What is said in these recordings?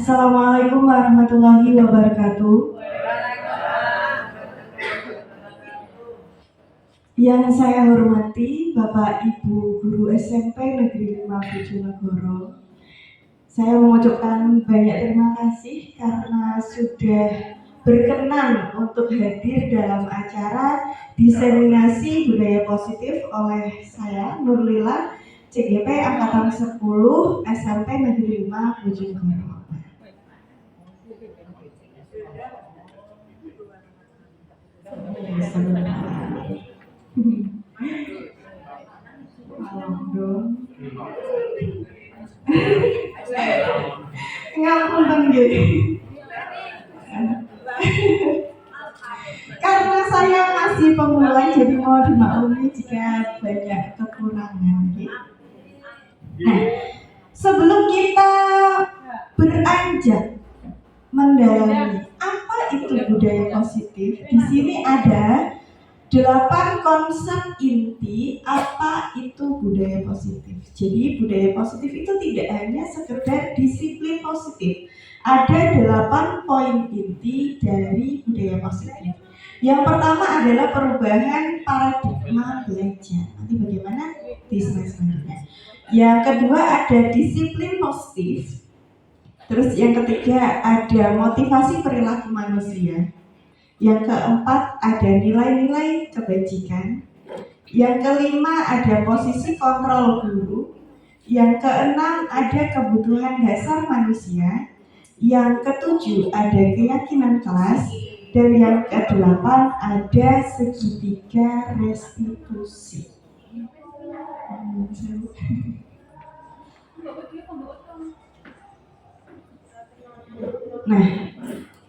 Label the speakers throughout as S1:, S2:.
S1: Assalamualaikum warahmatullahi wabarakatuh. Yang saya hormati Bapak Ibu Guru SMP Negeri 5 Bojonegoro. Saya mengucapkan banyak terima kasih karena sudah berkenan untuk hadir dalam acara diseminasi budaya positif oleh saya Nurlila CGP Angkatan 10 SMP Negeri 5 Bojonegoro. Ngapunten gitu. Karena saya masih pemula, jadi mau dimaklumi jika banyak kekurangan. Nah, sebelum kita beranjak mendalami apa itu budaya positif, di sini ada 8 konsep inti apa itu budaya positif. Jadi budaya positif itu tidak hanya sekedar disiplin positif. Ada 8 poin inti dari budaya positif. Yang pertama adalah perubahan paradigma belajar. Nanti bagaimana di slide selanjutnya. Yang kedua ada disiplin positif. Terus yang ketiga ada motivasi perilaku manusia. Yang keempat ada nilai-nilai kebajikan. Yang kelima ada posisi kontrol guru. Yang keenam ada kebutuhan dasar manusia. Yang ketujuh ada keyakinan kelas. Dan yang kedelapan ada segitiga restitusi. Nah,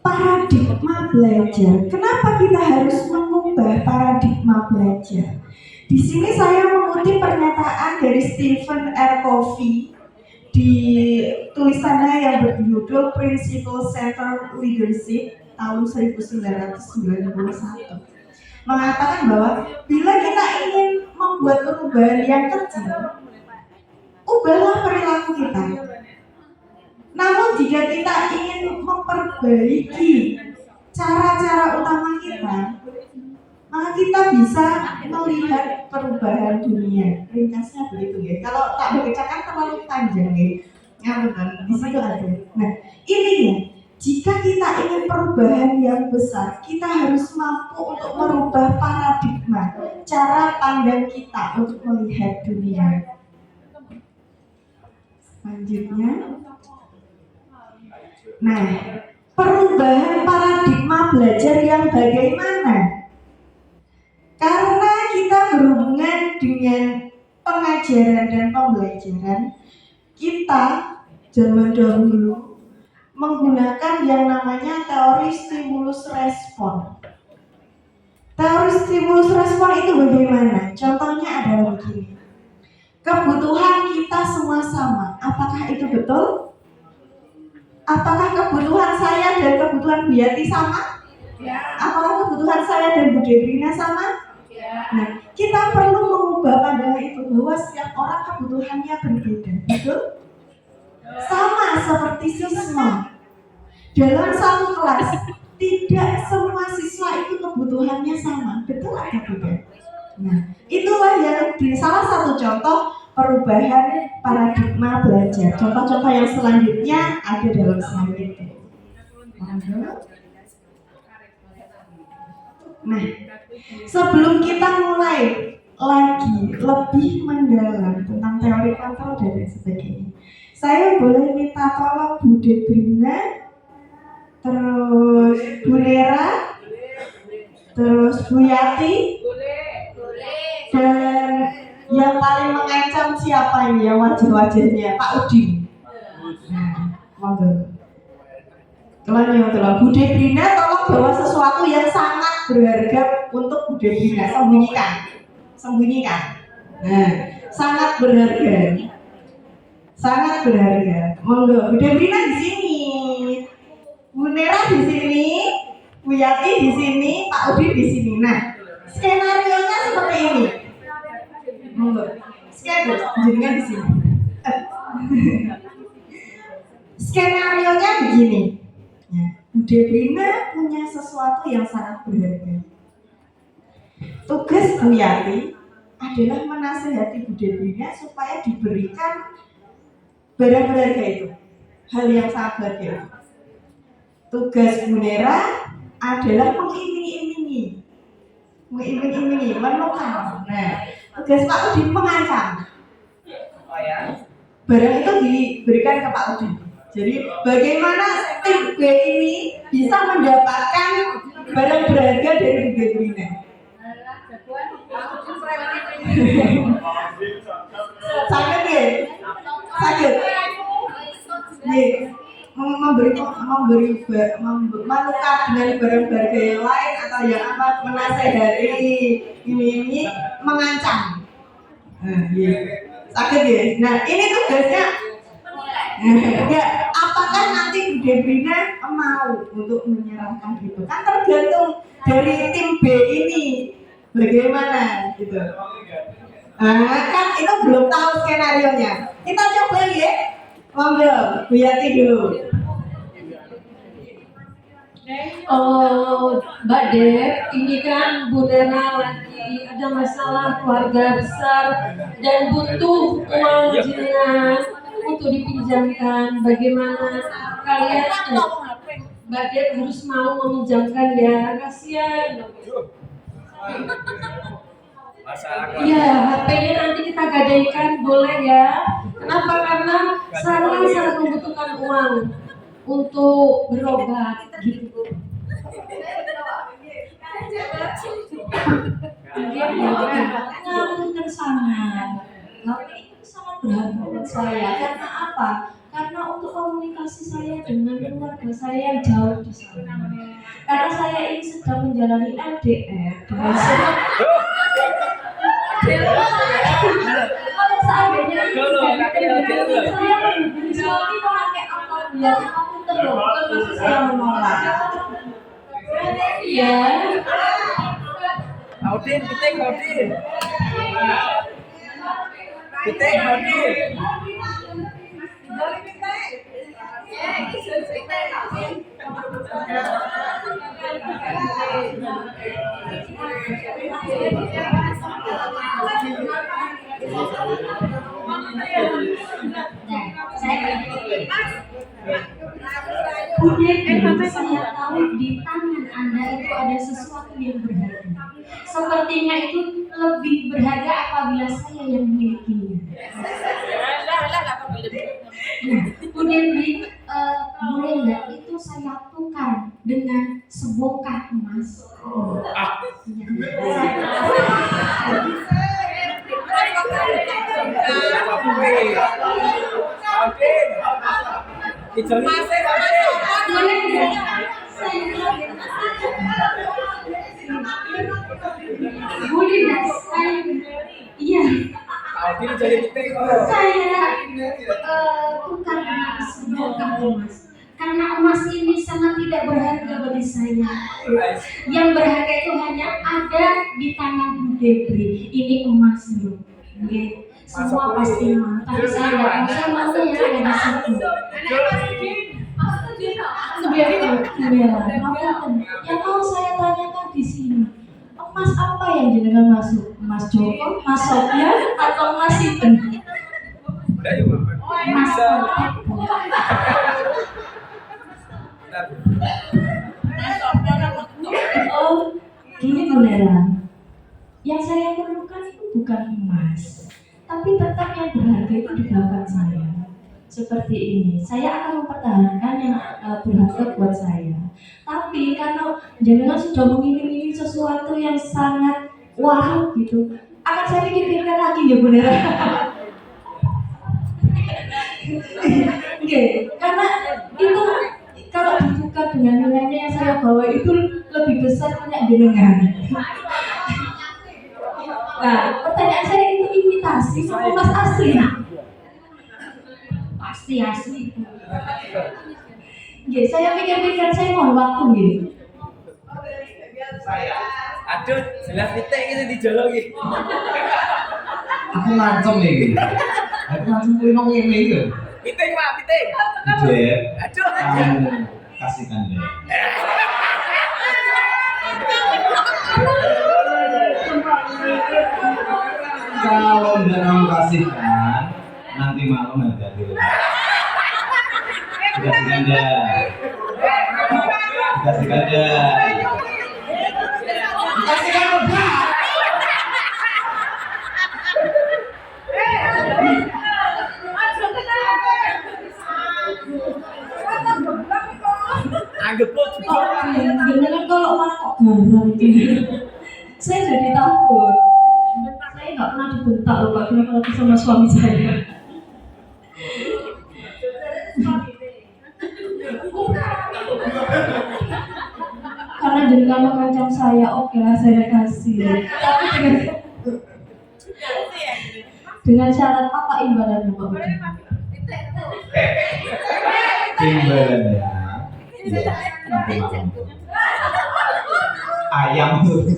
S1: paradigma belajar. Kenapa kita harus mengubah paradigma belajar? Di sini saya mengutip pernyataan dari Stephen R. Covey di tulisannya yang berjudul Principle Centered Leadership tahun 1991. Mengatakan bahwa bila kita ingin membuat perubahan yang kecil, ubahlah perilaku kita. Namun jika kita ingin memperbaiki cara-cara utama kita, maka kita bisa melihat perubahan dunia. Ringkasnya begitu ya. Kalau tak bacakan terlalu panjang ya. Di situ ada. Nah, intinya jika kita ingin perubahan yang besar, kita harus mampu untuk merubah paradigma, cara pandang kita untuk melihat dunia. Selanjutnya. Nah, perubahan paradigma belajar yang bagaimana? Karena kita berhubungan dengan pengajaran dan pembelajaran, kita zaman dahulu menggunakan yang namanya teori stimulus respon. Teori stimulus respon itu bagaimana? Contohnya adalah begini. Kebutuhan kita semua sama. Apakah itu betul? Apakah kebutuhan saya dan kebutuhan Bu Yati sama? Ya. Apakah kebutuhan saya dan Bu Debrina sama? Ya. Nah, kita perlu mengubah pandangan itu bahwa setiap orang kebutuhannya berbeda, betul? Sama seperti siswa. Dalam satu kelas, tidak semua siswa itu kebutuhannya sama, betul atau tidak? Nah, itulah yang di salah satu contoh perubahan paradigma belajar. Contoh-contoh yang selanjutnya ada dalam slide ini. Nah, sebelum kita mulai lagi lebih mendalam tentang teori kontrol dan lain sebagainya, saya boleh minta tolong Bu Debrina, terus Bu Nera, terus Bu Yati, dan yang paling mengancam siapa ini ya wajah-wajahnya? Pak Udin. Nah, monggo. Kalian yang telah Bu Debrina tolong bawa sesuatu yang sangat berharga untuk Bu Debrina. Sembunyikan. Nah, sangat berharga. Sangat berharga. Monggo. Bu Debrina di sini, Bu Nera di sini, Bu Yati di sini, Pak Udin di sini. Nah, skenario-nya seperti ini. Monggo. Skenario jenengan di sini. Skenario-nya begini. Ya, Bu Debrina punya sesuatu yang sangat berharga. Tugas Bu Yati adalah menasihati Bu Debrina supaya diberikan barang berharga itu, hal yang sangat berharga. Tugas Bu Nera adalah mengiming-imingi, menukar. Nah, tugas Pak Udin mengancam. Barang itu diberikan ke Pak Udin. Jadi bagaimana tim B ini bisa mendapatkan barang berharga dari Bu Debrina? Sakit ya? Sakit. Nih, menukar dengan barang berharga yang lain atau yang apa, menasehati ini mengancam. Sakit ya? Nah, ini tugasnya. Ya, apakah nanti Bu Debrina mau untuk menyerahkan gitu? Kan tergantung dari tim B ini bagaimana gitu. Kan itu belum tahu skenarionya. Kita coba ya. Monggo, Bu Yati dulu.
S2: Oh, Mbak Dep, ini kan Bu Nera lagi ada masalah keluarga besar dan butuh uang jenengan untuk dipinjamkan. Bagaimana kalian, Mbak Dep harus mau meminjamkan ya, kasihan. Iya, HP-nya nanti kita gadaikan, boleh ya. Kenapa? Karena saya sangat membutuhkan uang untuk berobat gitu. Ngapunten sangat. Tapi itu sangat berharga buat saya. Karena apa? Karena untuk komunikasi saya dengan keluarga saya yang jauh di sana. Karena saya ini sedang menjalani LDR dengan kalau seandainya saya menghubungi suami memakai akun biar akun terus, bukan maksud saya menolak. Iya.
S3: Audin, piting, Audin. Piting, Audin.
S2: Saya tahu di tangan Anda itu ada sesuatu yang berharga. Sepertinya itu lebih berharga apabila saya yang memilikinya. Kemudian boleh nggak itu saya tukar dengan sebongkah emas? Boleh nggak saya? Iya. Saya tukar dengan sebongkah emas. Karena emas ini sangat tidak berharga bagi saya. Yang berharga itu hanya ada di tangan Bu Debri. Ini emas loh. Semua pasti mau. Tapi saya nggak mau. Saya mau yang ada di situ. Yang mau saya tanyakan di sini, emas apa yang jenengan masuk? Emas Joko, emas Sofyan, atau emas itu? Emas Oh, gini Bu Nera. Yang saya perlukan itu bukan emas, tapi tetap yang berharga itu di belakang saya. Seperti ini, saya akan mempertahankan yang berharga buat saya. Tapi karena jenengan sudah mengiming-iming sesuatu yang sangat wow gitu, akan saya pikirkan lagi ya Bu Nera. Karena itu kalau ditukar dengan nilainya yang saya bawa itu lebih besar punya jenengan. Nah, pertanyaan saya itu imitasi atau emas asli? Pasti asli. Saya pikir-pikir, saya mau waktu gitu.
S3: Aduh, jelas piting itu dijoloki.
S4: Aku ngancem nih. Aku ngancem kuwi nang ngene iki lho.
S3: Piting, Pak, piting.
S4: Dek.
S3: Aduh.
S4: kasihkan deh. Kalau nggak kamu kasihkan, nanti malam hati-hati. Dikasihkan deh. Dikasihkan deh. Dikasihkan apa?
S3: Anggap lo juga.
S2: Beneran kalau orang kok garang gitu. Saya jadi takut. Saya nggak pernah dibentak loh Pak Kira kalau sama suami saya. Karena jenengan mengancam saya, oke lah saya kasih. Tapi dengan syarat apa imbalannya Pak Budi?
S4: Timbalannya. Iya, nanti malam. Ayam tuh.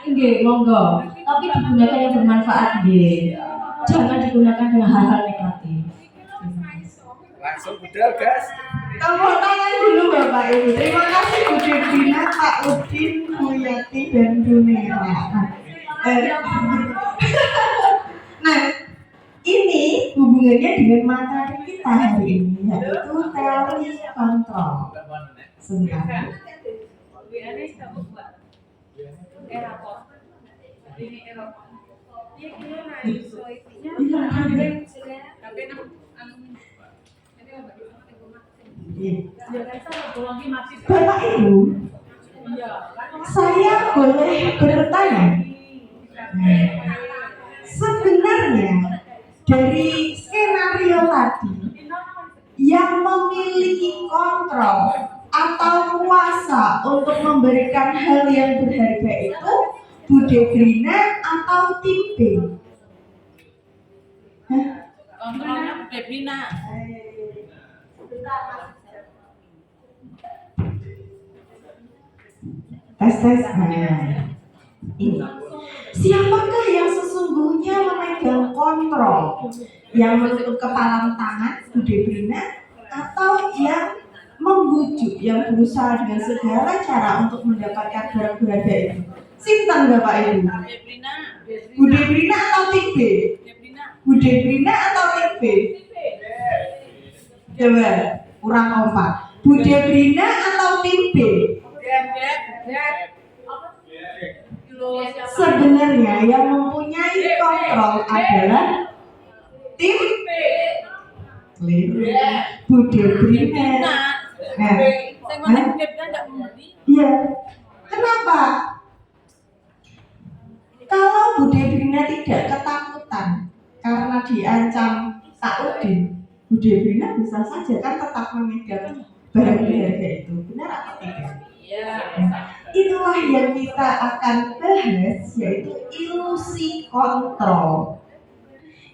S2: Nggih, monggo. Tapi digunakan yang bermanfaat nggih. Jangan digunakan dengan hal-hal negatif.
S3: Langsung budal gas.
S1: Tepuk tangan dulu Bapak Ibu. Terima kasih Bu Debrina, Pak Udin, Bu Yati, dan Bu Nera. Nah, ini hubungannya dengan materi kita hari ini, yaitu teori kontrol. Sebentar. Bapak Ibu, saya boleh bertanya, sebenarnya dari skenario tadi yang memiliki kontrol atau kuasa untuk memberikan hal yang berharga itu Bu Debrina atau tim B?
S5: Kontrolnya Bu Debrina.
S1: Tes. Nah, ini. Siapakah yang sesungguhnya memegang kontrol? Yang menutup kepala tangan Bu Debrina atau yang membujuk, yang berusaha dengan segala cara untuk mendapatkan barang berharga itu? Sinten Bapak Ibu?
S5: Debrina.
S1: Bu Debrina atau tim B?
S5: Debrina.
S1: Bu Debrina atau tim B? Coba, kurang kompak. Bu Debrina atau tim B? Sebenarnya yang mempunyai kontrol adalah tim B. Bu Debrina.
S5: Saya ngomong Bu Debrina nggak membeli.
S1: Iya. Kenapa? Kalau Bu Debrina tidak ketakutan karena diancam Pak Udin, Bu Debrina bisa saja kan tetap memegang barang berharga itu. Benar atau tidak?
S5: Iya.
S1: Itulah yang kita akan bahas, yaitu ilusi kontrol.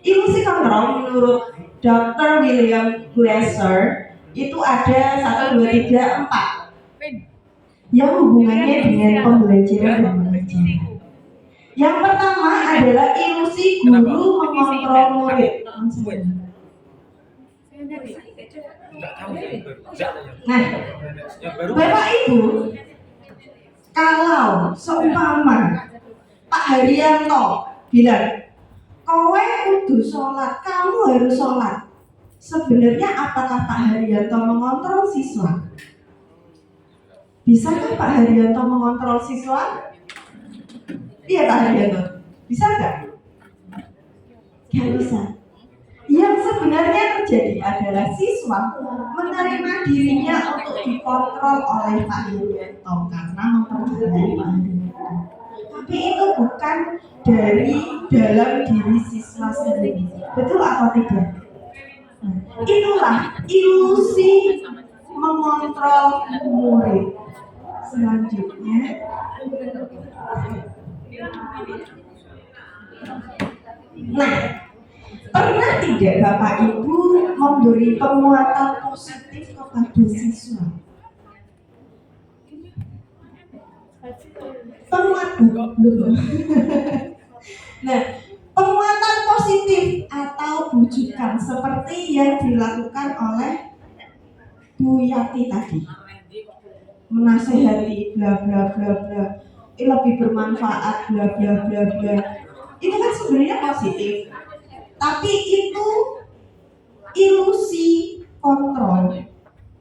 S1: Ilusi kontrol menurut Dr. William Glasser itu ada 1, 2, 3, 4 yang hubungannya dengan pembelajaran dan pengajaran. Yang pertama adalah ilusi guru mengontrol murid.
S3: Enggak tahu yang baru. Enggak.
S1: Nah,
S3: Yang baru.
S1: Bapak Ibu, kalau seumpama Pak Haryanto bilang, kowe kudu sholat, kamu harus sholat. Sebenarnya apakah Pak Haryanto mengontrol siswa? Bisakah Pak Haryanto mengontrol siswa? Iya Pak Haryanto, bisa nggak? Nggak bisa. Yang sebenarnya terjadi adalah siswa menerima dirinya untuk dikontrol oleh Pak Haryanto karena mempercayai Pak Haryanto. Tapi itu bukan dari dalam diri siswa sendiri. Betul atau tidak? Nah, itulah ilusi mengontrol murid. Selanjutnya, nah, pernah tidak Bapak Ibu memberi penguatan positif kepada siswa? Penguatan. Nah, Penguatan positif atau bujukan seperti yang dilakukan oleh Bu Yati tadi, menasehati bla bla bla bla, ini lebih bermanfaat bla bla bla bla, itu kan sebenarnya positif, tapi itu ilusi kontrol.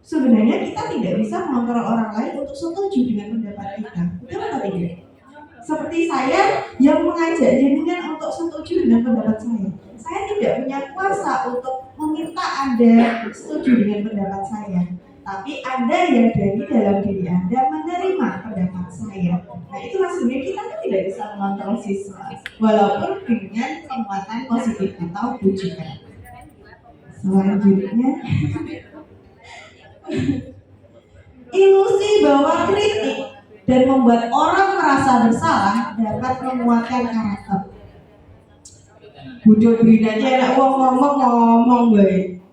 S1: Sebenarnya kita tidak bisa mengontrol orang lain untuk setuju dengan pendapat kita, betul atau tidak? Seperti saya yang mengajak jenengan untuk setuju dengan pendapat saya tidak punya kuasa untuk meminta Anda setuju dengan pendapat saya, tapi Anda yang dari dalam diri Anda menerima pendapat saya. Nah, itulah sebenarnya kita kan tidak bisa mengontrol siswa, walaupun dengan penguatan positif atau bujukan. Selanjutnya, ilusi bahwa kritik dan membuat orang merasa bersalah dapat menguatkan karakter. Bodoh Brina aja enak ngomong baik.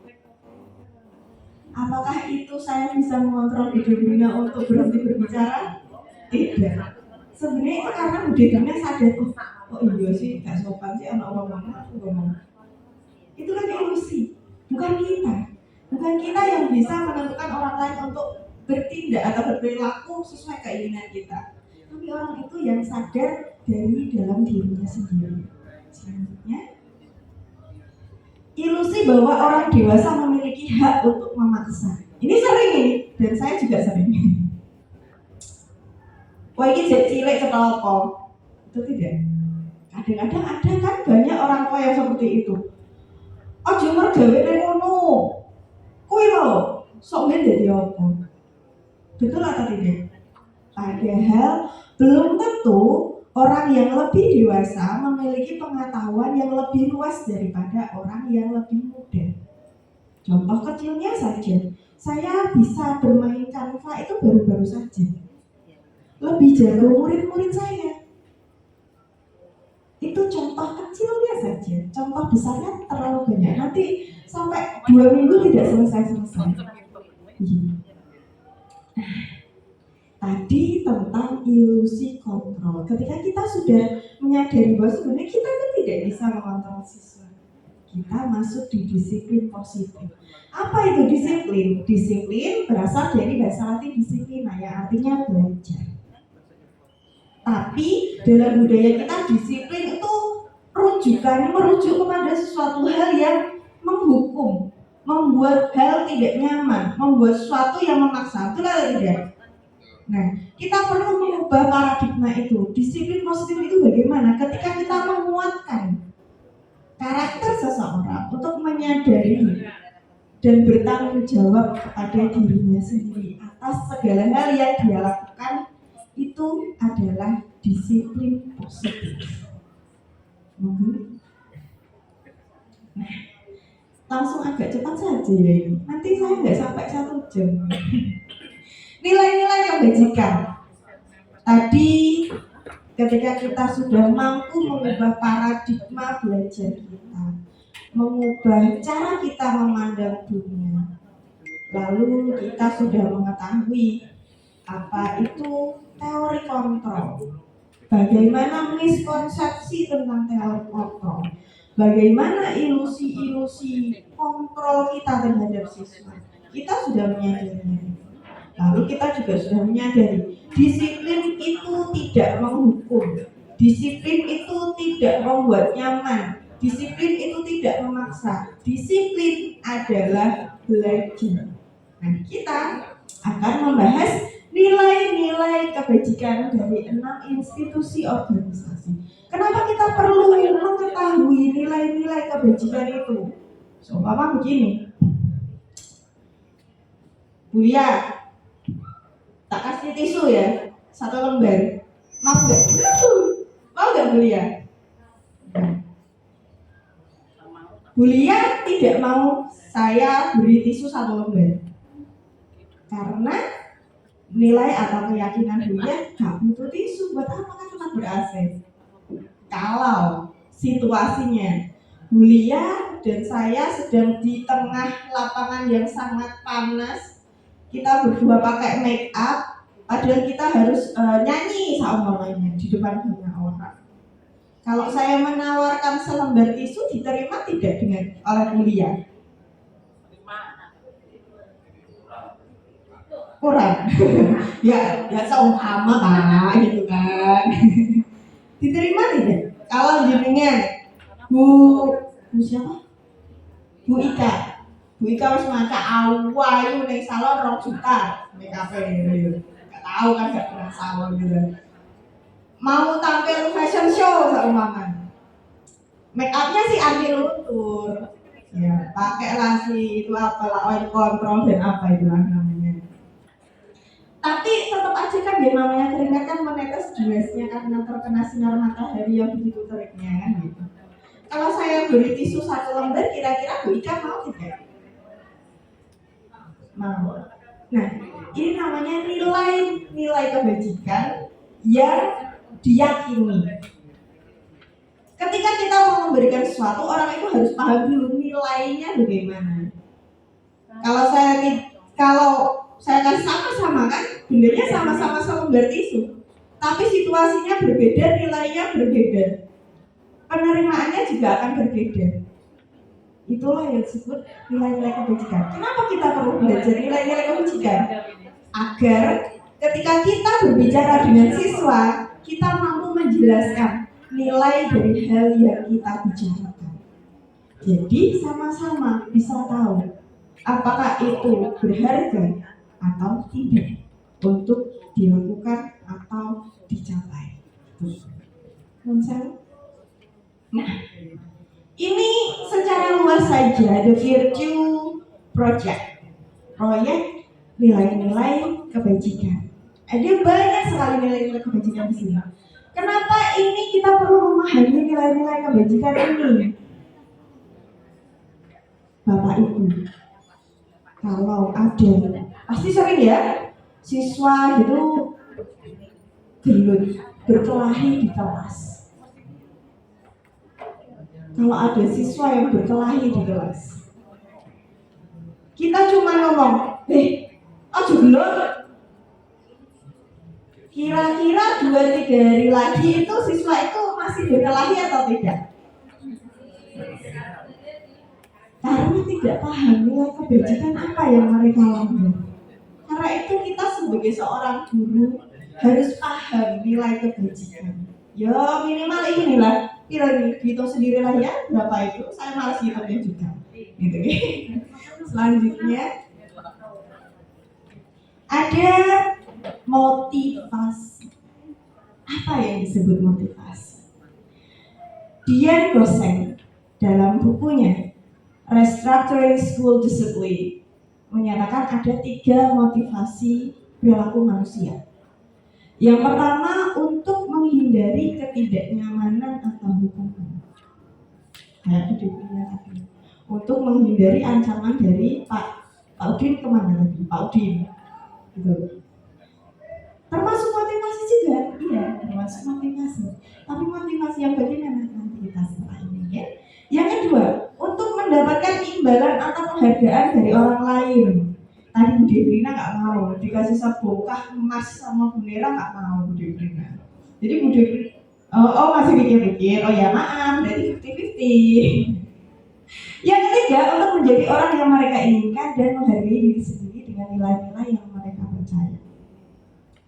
S1: Apakah itu saya bisa mengontrol Bodoh Brina untuk berhenti berbicara? Tidak. Sebenarnya itu karena Bodoh Brina sadar, oh iya sih, gak sopan sih anak ngomong aku ngomong. Itu kan ilusi, bukan kita. Bukan kita yang bisa menentukan orang lain untuk bertindak atau berperilaku sesuai keinginan kita, tapi orang itu yang sadar dari dalam dirinya sendiri. Selanjutnya, ilusi bahwa orang dewasa memiliki hak untuk memaksa. Ini sering ini, dan saya juga sering. Wah, ini jadi cilik ketapa. Itu tidak. Kadang-kadang ada kan banyak orang tua yang seperti itu. Ojo mergawe ning ngono. Kuwi lho, sok men dadi apa? Betul atau tidak? Padahal belum tentu orang yang lebih dewasa memiliki pengetahuan yang lebih luas daripada orang yang lebih muda. Contoh kecilnya saja, saya bisa bermain Canva itu baru-baru saja. Lebih jago murid-murid saya. Itu contoh kecilnya saja. Contoh besarnya terlalu banyak. Nanti sampai 2 minggu tidak selesai-selesai. Tadi tentang ilusi kontrol. Ketika kita sudah menyadari bahwa sebenarnya kita itu tidak bisa mengontrol siswa, kita masuk di disiplin positif. Apa itu disiplin? Disiplin berasal dari bahasa Latin disiplina, yang artinya belajar. Tapi dalam budaya kita disiplin itu rujukannya merujuk kepada sesuatu hal yang menghukum, membuat hal tidak nyaman, membuat sesuatu yang memaksa. Betul atau tidak? Nah, kita perlu mengubah paradigma itu. Disiplin positif itu bagaimana? Ketika kita menguatkan karakter seseorang untuk menyadari dan bertanggung jawab kepada dirinya sendiri atas segala hal yang dia lakukan, itu adalah disiplin positif. Nah, langsung agak cepat saja ya ini. Nanti saya nggak sampai 1 jam. Nilai-nilai kebajikan. Tadi ketika kita sudah mampu mengubah paradigma belajar kita, mengubah cara kita memandang dunia, lalu kita sudah mengetahui apa itu teori kontrol, bagaimana miskonsepsi tentang teori kontrol, bagaimana ilusi-ilusi kontrol kita terhadap siswa. Kita sudah menyadarinya. Lalu kita juga sudah menyadari disiplin itu tidak menghukum, disiplin itu tidak membuat nyaman, disiplin itu tidak memaksa, disiplin adalah belajar. Nah, kita akan membahas nilai-nilai kebajikan dari 6 institusi organisasi. Kenapa kita perlu mengetahui nilai-nilai kebajikan itu? Seumpama begini, Buya, tak kasih tisu ya, 1 lembar. Mau nggak? Mau nggak Bulia? Bulia tidak mau saya beri tisu 1 lembar, karena nilai atau keyakinan Bulia nggak butuh tisu. Buat apa kan cuma ber-AC? Kalau situasinya Bulia dan saya sedang di tengah lapangan yang sangat panas, kita berdua pakai make up, padahal kita harus nyanyi saumpamanya di depan banyak orang. Kalau saya menawarkan selembar tisu diterima tidak oleh kuliah? Kurang. ya seumpama Pak gitu kan. Diterima tidak? Kalau jenengan Bu siapa? Bu Ika wis maca awayu ning salon 2 juta make-up Enggak tahu kan gak pernah salon gitu. Mau tampil fashion show seumpama. Make upnya sih anti luntur. Ya, pakailah si itu apalah oil control dan apa itulah namanya. Tapi tetap aja kan dia namanya keringat kan menetes dressnya karena terkena sinar matahari yang begitu teriknya kan gitu. Kalau saya beri tisu 1 lembar kira-kira Bu Ika mau tidak? Mau. Nah, ini namanya nilai kebajikan yang diyakini. Ketika kita mau memberikan sesuatu, orang itu harus paham dulu nilainya bagaimana. Kalau saya kasih sama-sama kan, bendanya sama-sama selembar tisu, tapi situasinya berbeda, nilainya berbeda, penerimaannya juga akan berbeda. Itulah yang disebut nilai-nilai kebajikan. Kenapa kita perlu belajar nilai-nilai kebajikan? Agar ketika kita berbicara dengan siswa, kita mampu menjelaskan nilai dari hal yang kita bicarakan. Jadi sama-sama bisa tahu apakah itu berharga atau tidak untuk dilakukan atau dicapai. Nah, ini secara luas saja The Virtue Project, proyek nilai-nilai kebajikan. Ada banyak sekali nilai-nilai kebajikan di sini. Kenapa ini kita perlu memahami nilai-nilai kebajikan ini? Bapak Ibu, kalau ada, pasti sering ya, siswa gitu gelut, berkelahi di kelas. Kalau ada siswa yang berkelahi di kelas, kita cuma ngomong, aja gelut. Kira-kira 2-3 hari lagi itu siswa itu masih berkelahi atau tidak? Karena tidak paham nilai kebajikan apa yang mereka lakukan. Karena itu kita sebagai seorang guru harus paham nilai kebajikan. Ya minimal inilah, hitung sendirilah ya berapa itu. Saya malas hitungnya juga. Gitu ya. Selanjutnya ada motivasi. Apa yang disebut motivasi? Dian Goseng dalam bukunya Restructuring School Discipline menyatakan ada 3 motivasi perilaku manusia. Yang pertama, untuk menghindari ketidaknyamanan atau hukuman. Kayak videonya tadi. Untuk menghindari ancaman dari Pak Udin kemana lagi? Pak Udin. Gitu. Termasuk motivasi juga, iya, termasuk motivasi. Tapi motivasi yang bagaimana nanti kita setelah ini ya. Yang kedua, untuk mendapatkan imbalan atau penghargaan dari orang lain. Tadi Bu Debrina nggak mau dikasih sebongkah emas sama Bu Nera, nggak mau Bu Debrina. Jadi Bu Debrina, masih pikir-pikir. Oh ya maaf, dari 50-50. Yang ketiga, untuk menjadi orang yang mereka inginkan dan menghargai diri sendiri dengan nilai-nilai yang mereka percaya.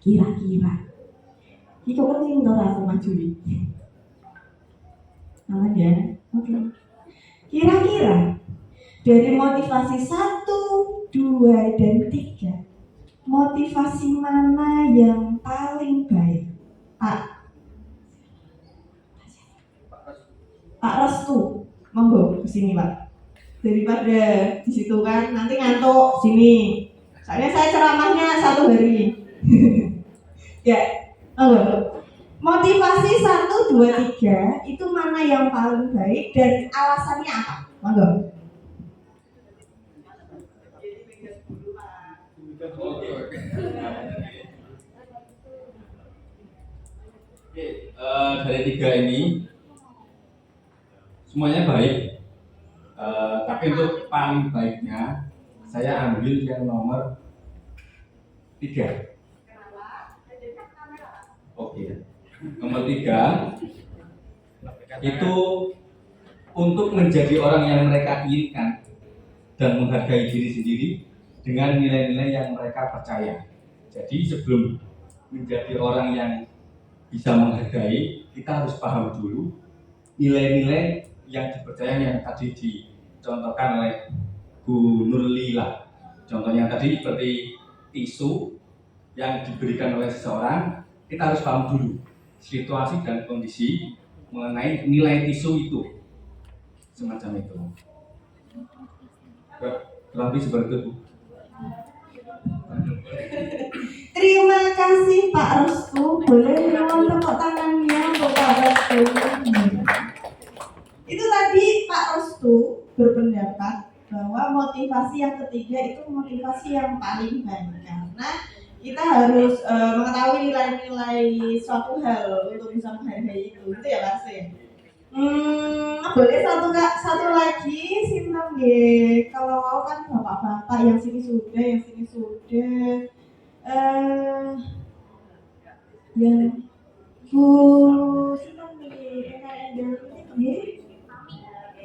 S1: Kira-kira ini kok penting toh aku maju ini. Aman ya? Oke. Kira-kira dari motivasi 1, 2, dan 3, motivasi mana yang paling baik? Pak Restu, monggo kesini Pak. Daripada di situ kan nanti ngantuk sini. Soalnya saya ceramahnya 1 hari. Ya, motivasi 1, 2, 3 itu mana yang paling baik dan alasannya apa? Monggo.
S4: Dari 3 ini semuanya baik, tapi untuk paling baiknya saya ambil yang nomor 3. Oke, nomor 3 itu untuk menjadi orang yang mereka inginkan dan menghargai diri sendiri dengan nilai-nilai yang mereka percaya. Jadi sebelum menjadi orang yang bisa menghargai, kita harus paham dulu nilai-nilai yang dipercaya yang tadi dicontohkan oleh Bu Nurlila. Contohnya tadi seperti tisu yang diberikan oleh seseorang, kita harus paham dulu situasi dan kondisi mengenai nilai tisu itu, semacam itu. Kurang lebih seperti itu, Bu.
S1: Terima kasih Pak Restu. Boleh mohon tepuk tangannya untuk Pak Restu. Itu tadi Pak Restu berpendapat bahwa motivasi yang ketiga itu motivasi yang paling baik, karena kita harus mengetahui nilai-nilai suatu hal untuk bisa menghargai itu ya Mas ya. Boleh satu lagi sinten nggih. Kalau mau kan bapak-bapak yang sini sudah, yang Bu sinten nggih,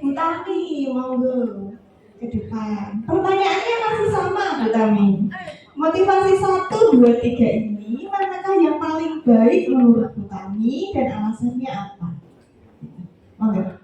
S1: Bu Tami, monggo ke depan. Pertanyaannya masih sama Bu Tami. Motivasi 1, 2, 3 ini manakah yang paling baik menurut Bu Tami dan alasannya apa? Monggo.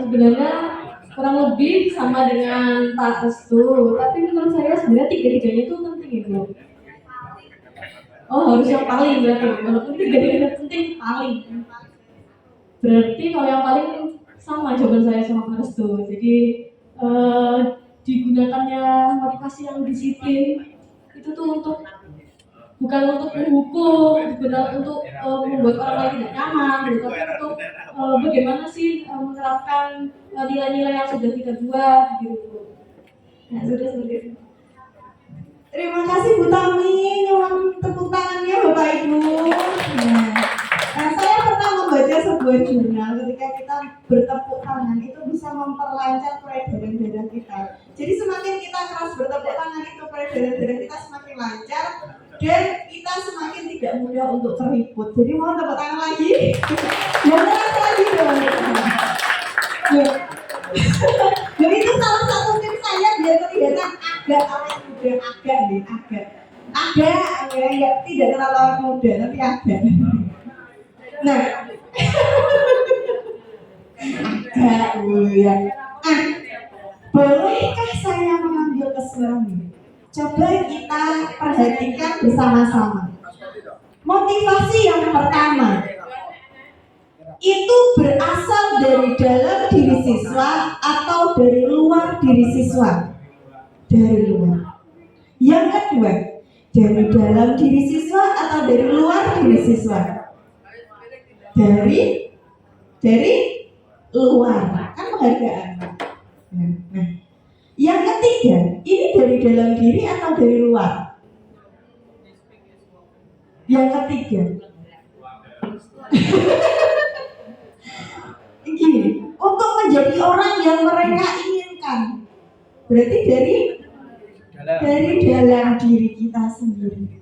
S2: Sebenarnya kurang lebih sama dengan Pak Restu, tapi menurut saya sebenarnya tiga-tiganya itu penting ya Bu. Oh harus yang paling berarti, walaupun tiga-tiganya penting paling. Berarti kalau yang paling sama jawaban saya sama Pak Restu. Jadi digunakannya motivasi yang disiplin itu tuh untuk bukan untuk menghukum, bukan untuk membuat orang lain tidak nyaman, gitu, tapi untuk bagaimana sih menerapkan nilai-nilai yang sudah kita buat, gitu. Nah, sudah seperti itu.
S1: Terima kasih Bu Tami, nyuwun tepuk tangannya Bapak Ibu. Nah, saya pernah membaca sebuah jurnal ketika kita bertepuk tangan itu bisa memperlancar peredaran darah kita. Jadi semakin kita keras bertepuk tangan itu peredaran darah kita semakin lancar dan kita semakin tidak mudah untuk keriput. Jadi mohon tepuk tangan lagi. Yang keras lagi dong. Jadi itu salah satu tips saya biar kelihatan agak awet muda, agak ya tidak terlalu awet muda tapi agak. Nah, agak ya. Bolehkah saya mengambil kesimpulan? Coba kita perhatikan bersama-sama. Motivasi yang pertama itu berasal dari dalam diri siswa atau dari luar diri siswa? Dari luar. Yang kedua, dari dalam diri siswa atau dari luar diri siswa? Dari luar. Kan penghargaan. Nah, yang ketiga, ini dari dalam diri atau dari luar? Yang ketiga. Gini, untuk menjadi orang yang mereka inginkan, berarti dari dalam diri kita sendiri.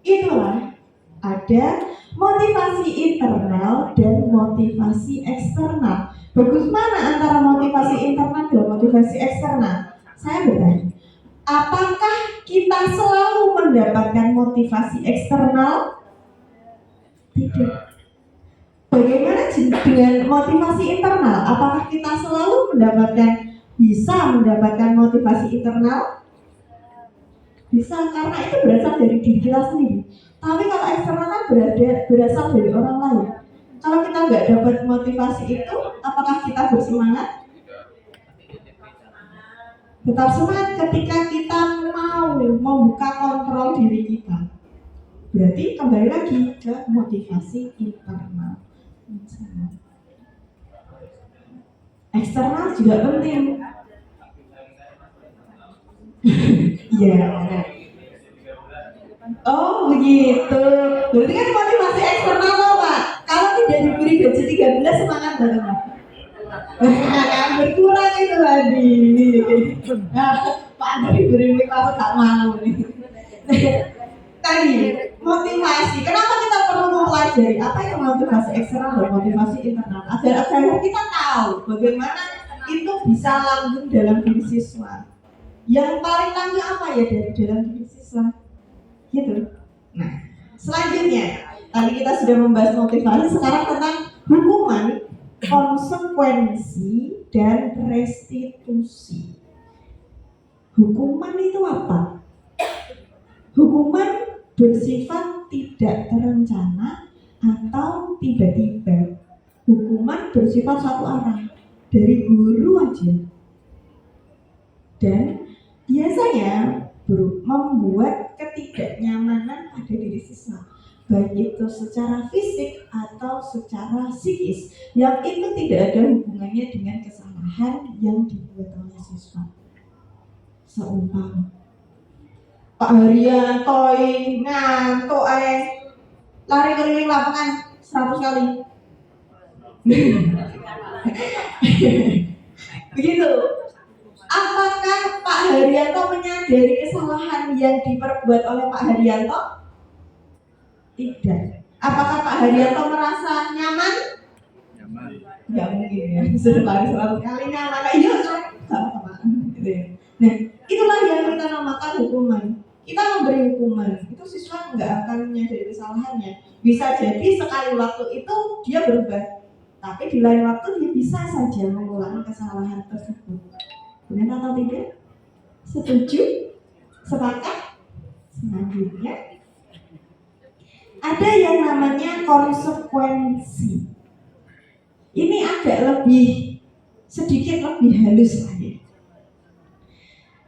S1: Itulah ada motivasi internal dan motivasi eksternal. Bagus mana antara motivasi internal dan motivasi eksternal? Saya bertanya, apakah kita selalu mendapatkan motivasi eksternal? Tidak. Bagaimana dengan motivasi internal? Apakah kita selalu bisa mendapatkan motivasi internal? Bisa, karena itu berasal dari diri kita sendiri. Tapi kalau eksternal kan berasal dari orang lain. Kalau kita nggak dapat motivasi itu, apakah kita bersemangat? Tetap semangat ketika kita mau membuka kontrol diri kita. Berarti kembali lagi ke motivasi internal. Eksternal juga penting. Iya. Oh begitu. Berarti kan motivasi eksternal loh Pak. Kalau tidak diberi gaji 13 semangat banget Pak. Akan berkurang itu tadi. Nah, Pak Andi diberi motivasi gak mau nih. Tadi motivasi. Kenapa kita perlu mempelajari apa yang motivasi eksternal dan motivasi internal agar kita tahu bagaimana itu bisa langgeng dalam diri siswa. Yang paling langgeng apa ya dari dalam diri siswa? Gitu. Nah, selanjutnya tadi kita sudah membahas motivasi, sekarang tentang hukuman, konsekuensi, dan restitusi. Hukuman itu apa? Hukuman bersifat tidak terencana atau tiba-tiba. Hukuman bersifat satu arah dari guru aja. Dan biasanya membuat ketidaknyamanan pada diri siswa, baik itu secara fisik atau secara psikis, yang itu tidak ada hubungannya dengan kesalahan yang dibuat oleh siswa. Seumpama Pak Haryanto ngantuk lari keliling lapangan 100 kali. Begitu. Apakah Pak Haryanto menyadari kesalahan yang diperbuat oleh Pak Haryanto? Tidak. Apakah Pak Haryanto merasa nyaman?
S3: Nyaman.
S1: Nggak mungkin ya. Sudah lari 100 kali nyaman. Iya, sama. Gitu ya. Nah, itulah yang kita namakan hukuman. Kita memberi hukuman, itu siswa nggak akan menyadari kesalahannya. Bisa jadi sekali waktu itu dia berubah, tapi di lain waktu dia bisa saja mengulangi kesalahan tersebut. Benar atau tidak? Setuju? Sepakat? Selanjutnya ada yang namanya konsekuensi. Ini agak sedikit lebih halus lagi.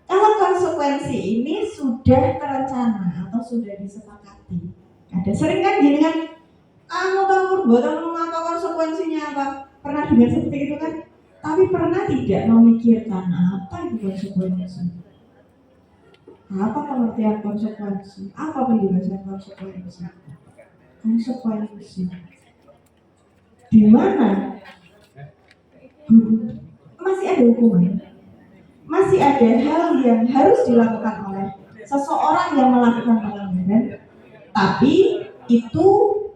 S1: Kalau konsekuensi ini sudah terencana atau sudah disepakati. Ada sering kan gini kan, kamu tahu perbuatanmu apa, konsekuensinya apa? Pernah dengar seperti itu kan? Tapi pernah tidak memikirkan apa itu konsekuensi? Apa pengertian konsekuensi? Apa penjelasan konsekuensi? Konsekuensi di mana masih ada hukuman, masih ada hal yang harus dilakukan oleh seseorang yang melakukan pelanggaran, tapi itu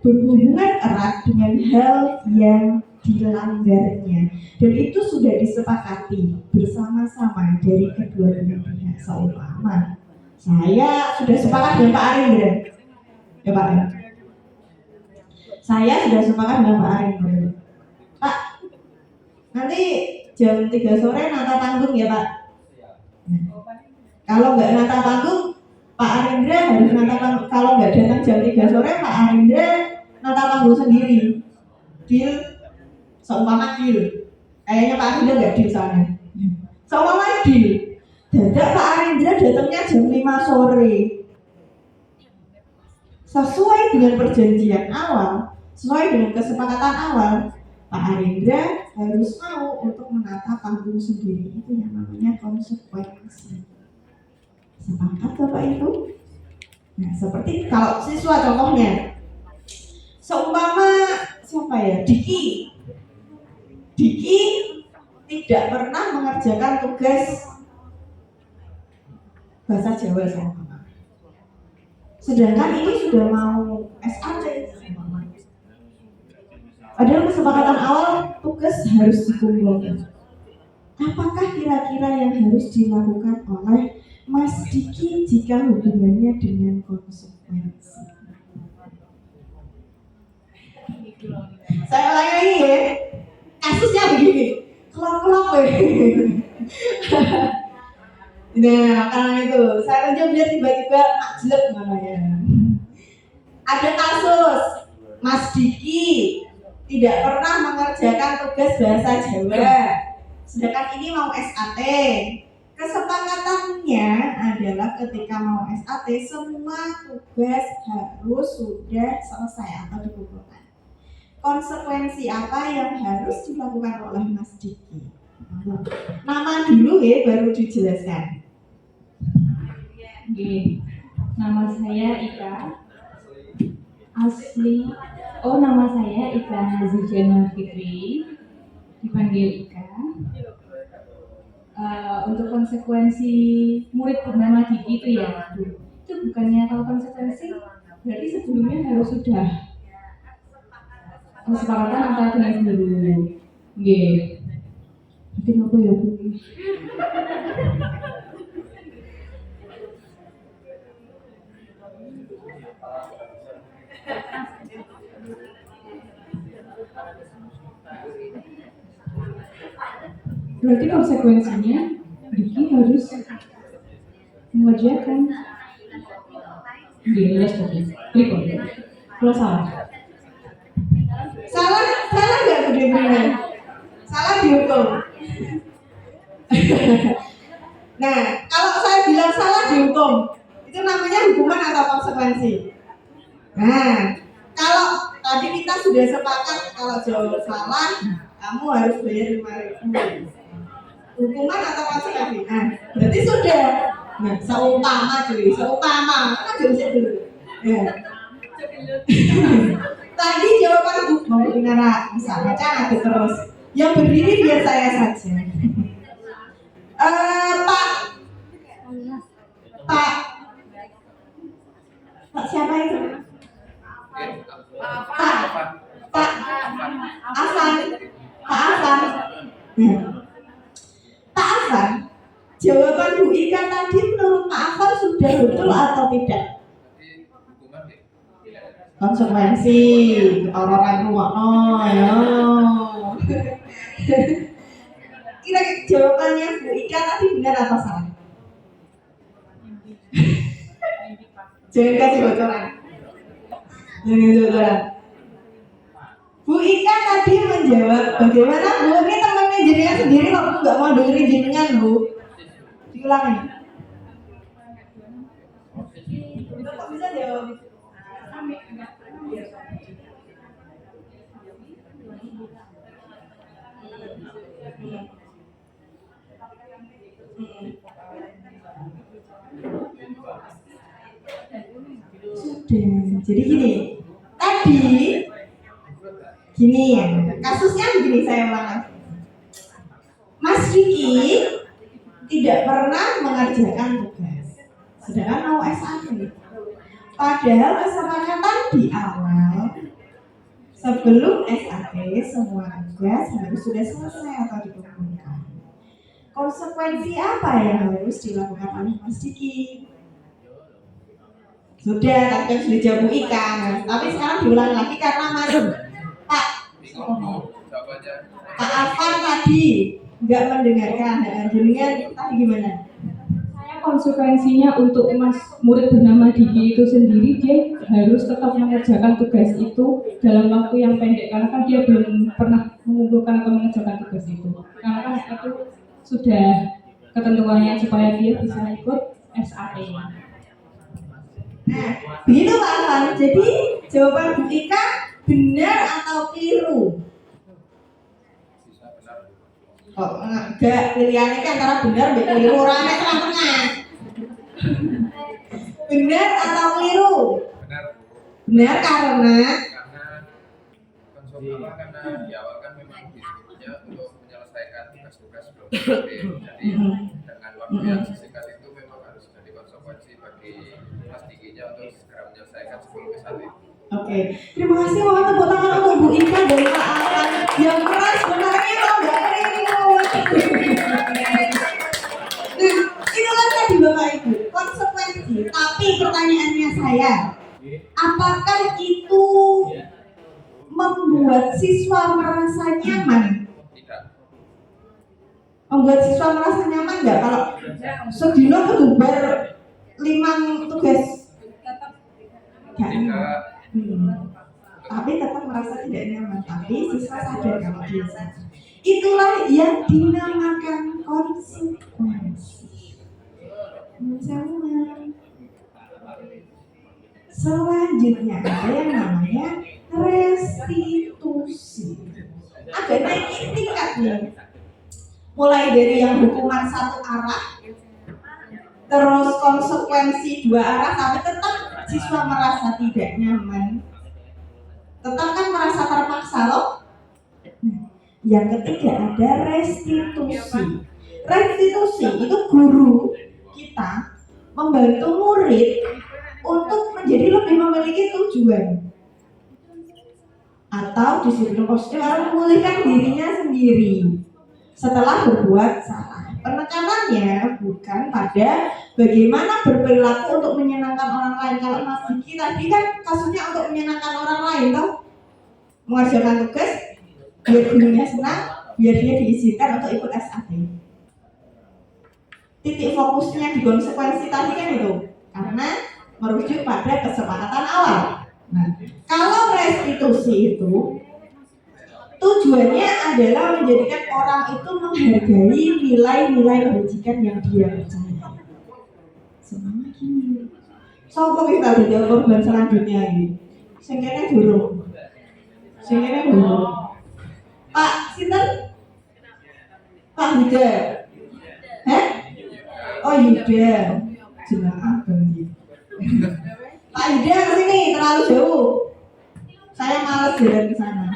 S1: berhubungan erat dengan hal yang dilanggarnya, dan itu sudah disepakati bersama-sama dari kedua belah pihak. Seumpama saya sudah sepakat dengan Pak Arindra, ya Pak ya. Saya sudah sepakat dengan Pak Arindra, Pak, nanti jam 3 sore nata panggung ya Pak. Kalau nggak nata panggung, Pak Arindra harus nata panggung. Kalau nggak datang jam 3 sore, Pak Arindra nata panggung sendiri. Deal, seumpama deal. Kayaknya Pak Arindra nggak deal sana. Seumpama deal. Dadak Pak Arindra datangnya jam 5 sore. Sesuai dengan perjanjian awal, sesuai dengan kesepakatan awal, Pak Arindra harus mau untuk menata panggung sendiri. Itu yang namanya konsekuensi. Sepakat Bapak Ibu? Nah, seperti kalau siswa contohnya, seumpama siapa ya, Diki tidak pernah mengerjakan tugas bahasa Jawa seumpama. Sedangkan ini sudah mau SAT. Padahal kesepakatan awal tugas harus dikumpulkan. Apakah kira-kira yang harus dilakukan oleh Mas Diki jika hubungannya dengan konsekuensi? Saya ulangi lagi ya. Kasusnya begini. Kelop-kelop ya. Nah, karena itu saya tunjuk biar tiba-tiba jelek mana ya. Ada kasus Mas Diki tidak pernah mengerjakan tugas bahasa Jawa, sedangkan ini mau SAT. Kesepakatannya adalah ketika mau SAT semua tugas harus sudah selesai atau dikumpulkan. Konsekuensi apa yang harus dilakukan oleh Mas Diki? Nama dulu ya, baru dijelaskan.
S2: Oke, nama saya Ika. Nama saya Ika Nazijana Fitri, dipanggil Ika. Untuk konsekuensi murid bernama Diki itu ya, itu bukannya kalau konsekuensi berarti sebelumnya harus sudah kesepakatan antara dengan guru. Oke, berarti apa ya Bu? Berarti konsekuensinya Diki harus mengerjakan jelas tadi. Kalau salah
S1: nggak gede bener? Salah dihukum. Nah, kalau saya bilang salah dihukum, itu namanya hukuman atau konsekuensi? Nah, kalau tadi kita sudah sepakat kalau jawab salah, kamu harus bayar 5.000. Hukuman atau konsekuensi? Nah, berarti sudah. Nah, seumpama kan jawabnya dulu. Ya. Tadi jawaban Bu mau dengar misalnya ada terus. Yang berdiri biar saya saja. Pak siapa itu? Pak Hasan. Pak Hasan, jawaban Bu Ika tadi menurut Pak Hasan sudah betul atau tidak? Konsekuensi ketororan rumah ya. Kira-kira jawabannya Bu Ika tadi benar atau salah? Jangan kasih bocoran. Bu Ika tadi menjawab bagaimana Bu? Ini temannya jenengan sendiri kok Bu nggak mau dengerin jenengan Bu? Diulangi. Kok bisa jawab? Sudah, jadi gini. Gini ya, kasusnya begini saya ulang. Mas Diki tidak pernah mengerjakan tugas, sedangkan mau SAT. Padahal kesepakatan di awal sebelum SAT semua tugas harus sudah selesai atau dikumpulkan. Konsekuensi apa yang harus dilakukan oleh Mas Diki? Sudah, tapi kan sudah jawab ikan. Tapi sekarang diulang lagi karena Mas Pak Afan tadi nggak mendengarkan. Jenengan tadi gimana?
S2: Konsekuensinya untuk murid bernama Diki itu sendiri, dia harus tetap mengerjakan tugas itu dalam waktu yang pendek karena kan dia belum pernah mengumpulkan atau mengerjakan tugas itu. Karena kan itu sudah ketentuannya supaya dia bisa ikut SAT.
S1: Nah, begitu Pak Afan. Jadi jawaban Bu Ika benar atau keliru? Oh, enggak, pilihannya kan antara benar dan keliru, orangnya tengah-tengah. Benar atau keliru? Benar karena
S3: karena di awal kan memang diskusinya untuk menyelesaikan tugas-tugas belum selesai. Jadi dengan waktu yang singkat itu memang harus jadi konsekuensi bagi Mas Dikinya untuk segera menyelesaikan sebelum SAT.
S1: Oke, terima kasih. Mohon tepuk tangan untuk Bu Ika dan Pak Afan yang keras sebenarnya mau nggak keliru. Nah, itulah tadi Bapak Ibu konsekuensi. Tapi pertanyaannya saya, apakah itu membuat siswa merasa nyaman?
S3: Tidak.
S1: Membuat siswa merasa nyaman nggak kalau sedino kedubar 5 tugas? Nggak nyaman. Tapi tetap merasa tidak nyaman. Tapi siswa sadar kalau dia salah. Itulah yang dinamakan konsekuensi. Jangan. Selanjutnya ada yang namanya restitusi. Ada naikin tingkatnya. Mulai dari yang hukuman satu arah, terus konsekuensi 2 arah, tapi tetap siswa merasa tidak nyaman. Tetap kan merasa terpaksa loh. Yang ketiga ada restitusi. Restitusi itu guru kita membantu murid untuk menjadi lebih memiliki tujuan atau disiplin positif atau memulihkan dirinya sendiri setelah berbuat salah. Penekanannya bukan pada bagaimana berperilaku untuk menyenangkan orang lain. Kalau Mas Diki tadi kan kasusnya untuk menyenangkan orang lain, toh mengerjakan tugas biar gurunya senang, biar dia diizinkan untuk ikut SAT. Titik fokusnya di konsekuensi tadi kan itu, karena merujuk pada kesepakatan awal. Nah, kalau restitusi itu tujuannya adalah menjadikan orang itu menghargai nilai-nilai kebajikan yang dia percaya. Semangat gini. Sopo kita jadi korban selanjutnya ini. Sengkene durung. Pak sinten? Pak Yuda. Oh Yuda. Jemaah bagi. Pak Yuda kesini terlalu jauh. Saya malas jalan ke sana.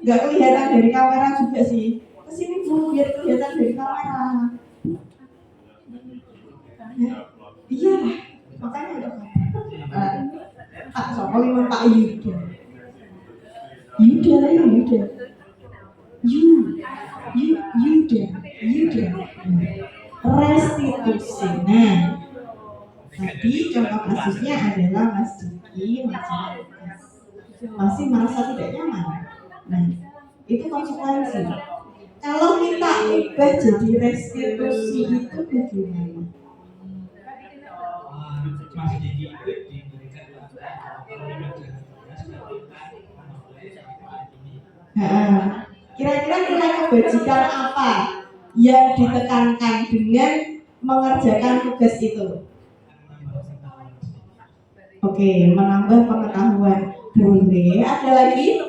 S1: Nggak kelihatan dari kamera juga sih. Kesini Bu, biar kelihatan dari kamera. Iya, makanya ada kamera. Pak Sopo lima Pak Yuda. Yuda. Restitusi. Nah, tadi contoh kasusnya adalah Mas Diki masih merasa tidak nyaman. Nah, itu konsekuensi. Kalau kita ubah jadi restitusi itu bagaimana? Kira-kira nilai kebajikan apa yang ditekankan dengan mengerjakan tugas itu? Oke, menambah pengetahuan. Boleh, ada lagi?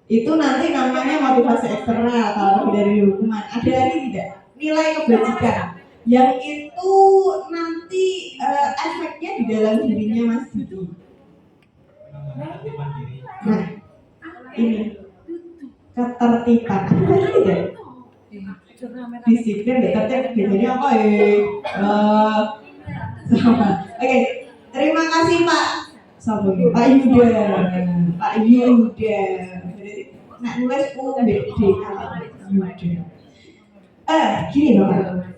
S1: Itu nanti namanya motivasi eksternal kalau dari hukuman. Ada lagi tidak? Nilai kebajikan yang itu nanti efeknya di dalam dirinya Mas Diki. Nah, ini ketertiban. Ada lagi tidak? Disiplin, tertib. Biasanya apa sama. Oke, terima kasih Pak. Pak Yuda. Nak nulis UBD Yuda. Gini loh Pak.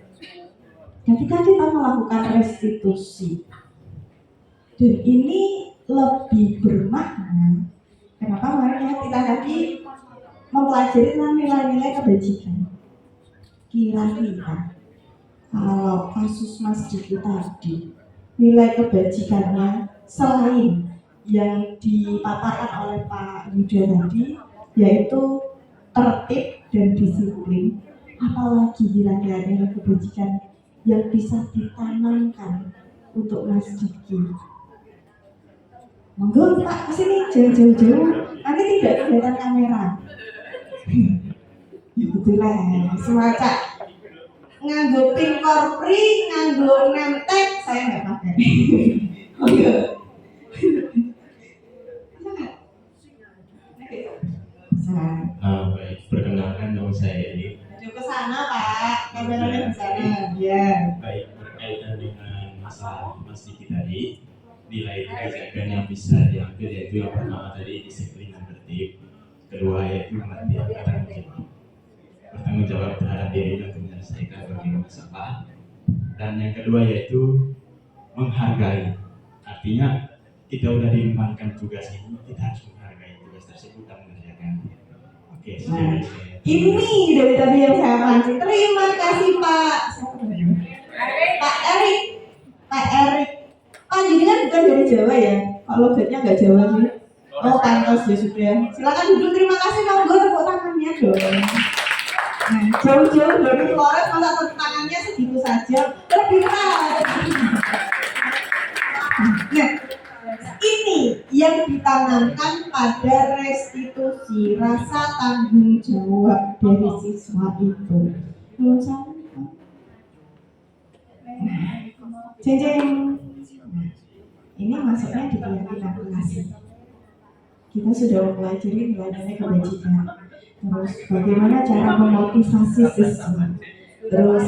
S1: Ketika kita melakukan restitusi, dan ini lebih bermakna. Kenapa? Makanya kita tadi mempelajari nilai-nilai kebajikan. Kira-kira kalau kasus Mas Diki tadi, nilai kebajikannya selain yang dipaparkan oleh Pak Yuda tadi, yaitu tertib dan disiplin, apalagi kira-kira nilai kebajikan yang bisa ditanamkan untuk Mas Diki? Monggo Pak kesini jauh-jauh, nanti tidak kelihatan kamera. Ya betulah, semacam nganggo pin korpri, nganggo nemtek, saya nggak pakai. Oh iya.
S6: Baik, perkenalkan nama saya ini.
S1: Maju ke sana Pak, kameranya di sana. Ya.
S6: Baik, berkaitan dengan masalah Mas Diki tadi, nilai kebajikan yang bisa diambil yaitu yang pertama tadi disiplin dan tertib, kedua yaitu melatih bertanggung jawab terhadap dirinya untuk menyelesaikan berbagai masalah, dan yang kedua yaitu menghargai. Artinya kita sudah diembankan tugas ini, kita harus menghargai tugas tersebut dan mengerjakan. Oke,
S1: Nah, ini dari tadi yang saya pancing. Terima kasih Pak. Pak Erik. Pak Erik. Pak jadi kan bukan dari Jawa ya? Pak logatnya nggak Jawa sih? Oh pantas ya sudah. Silakan duduk. Terima kasih. Monggo tepuk tangannya dong. Nah, jauh-jauh dari Flores masa tepuk tangannya segitu saja. Terbilang. Nah, ini yang ditanamkan pada restitusi rasa tanggung jawab dari siswa itu. Menurut saya, jeng. Ini masuknya di keyakinan klasik. Kita sudah mempelajari nilai-nilai kebajikan. Terus bagaimana cara memotivasi siswa. Terus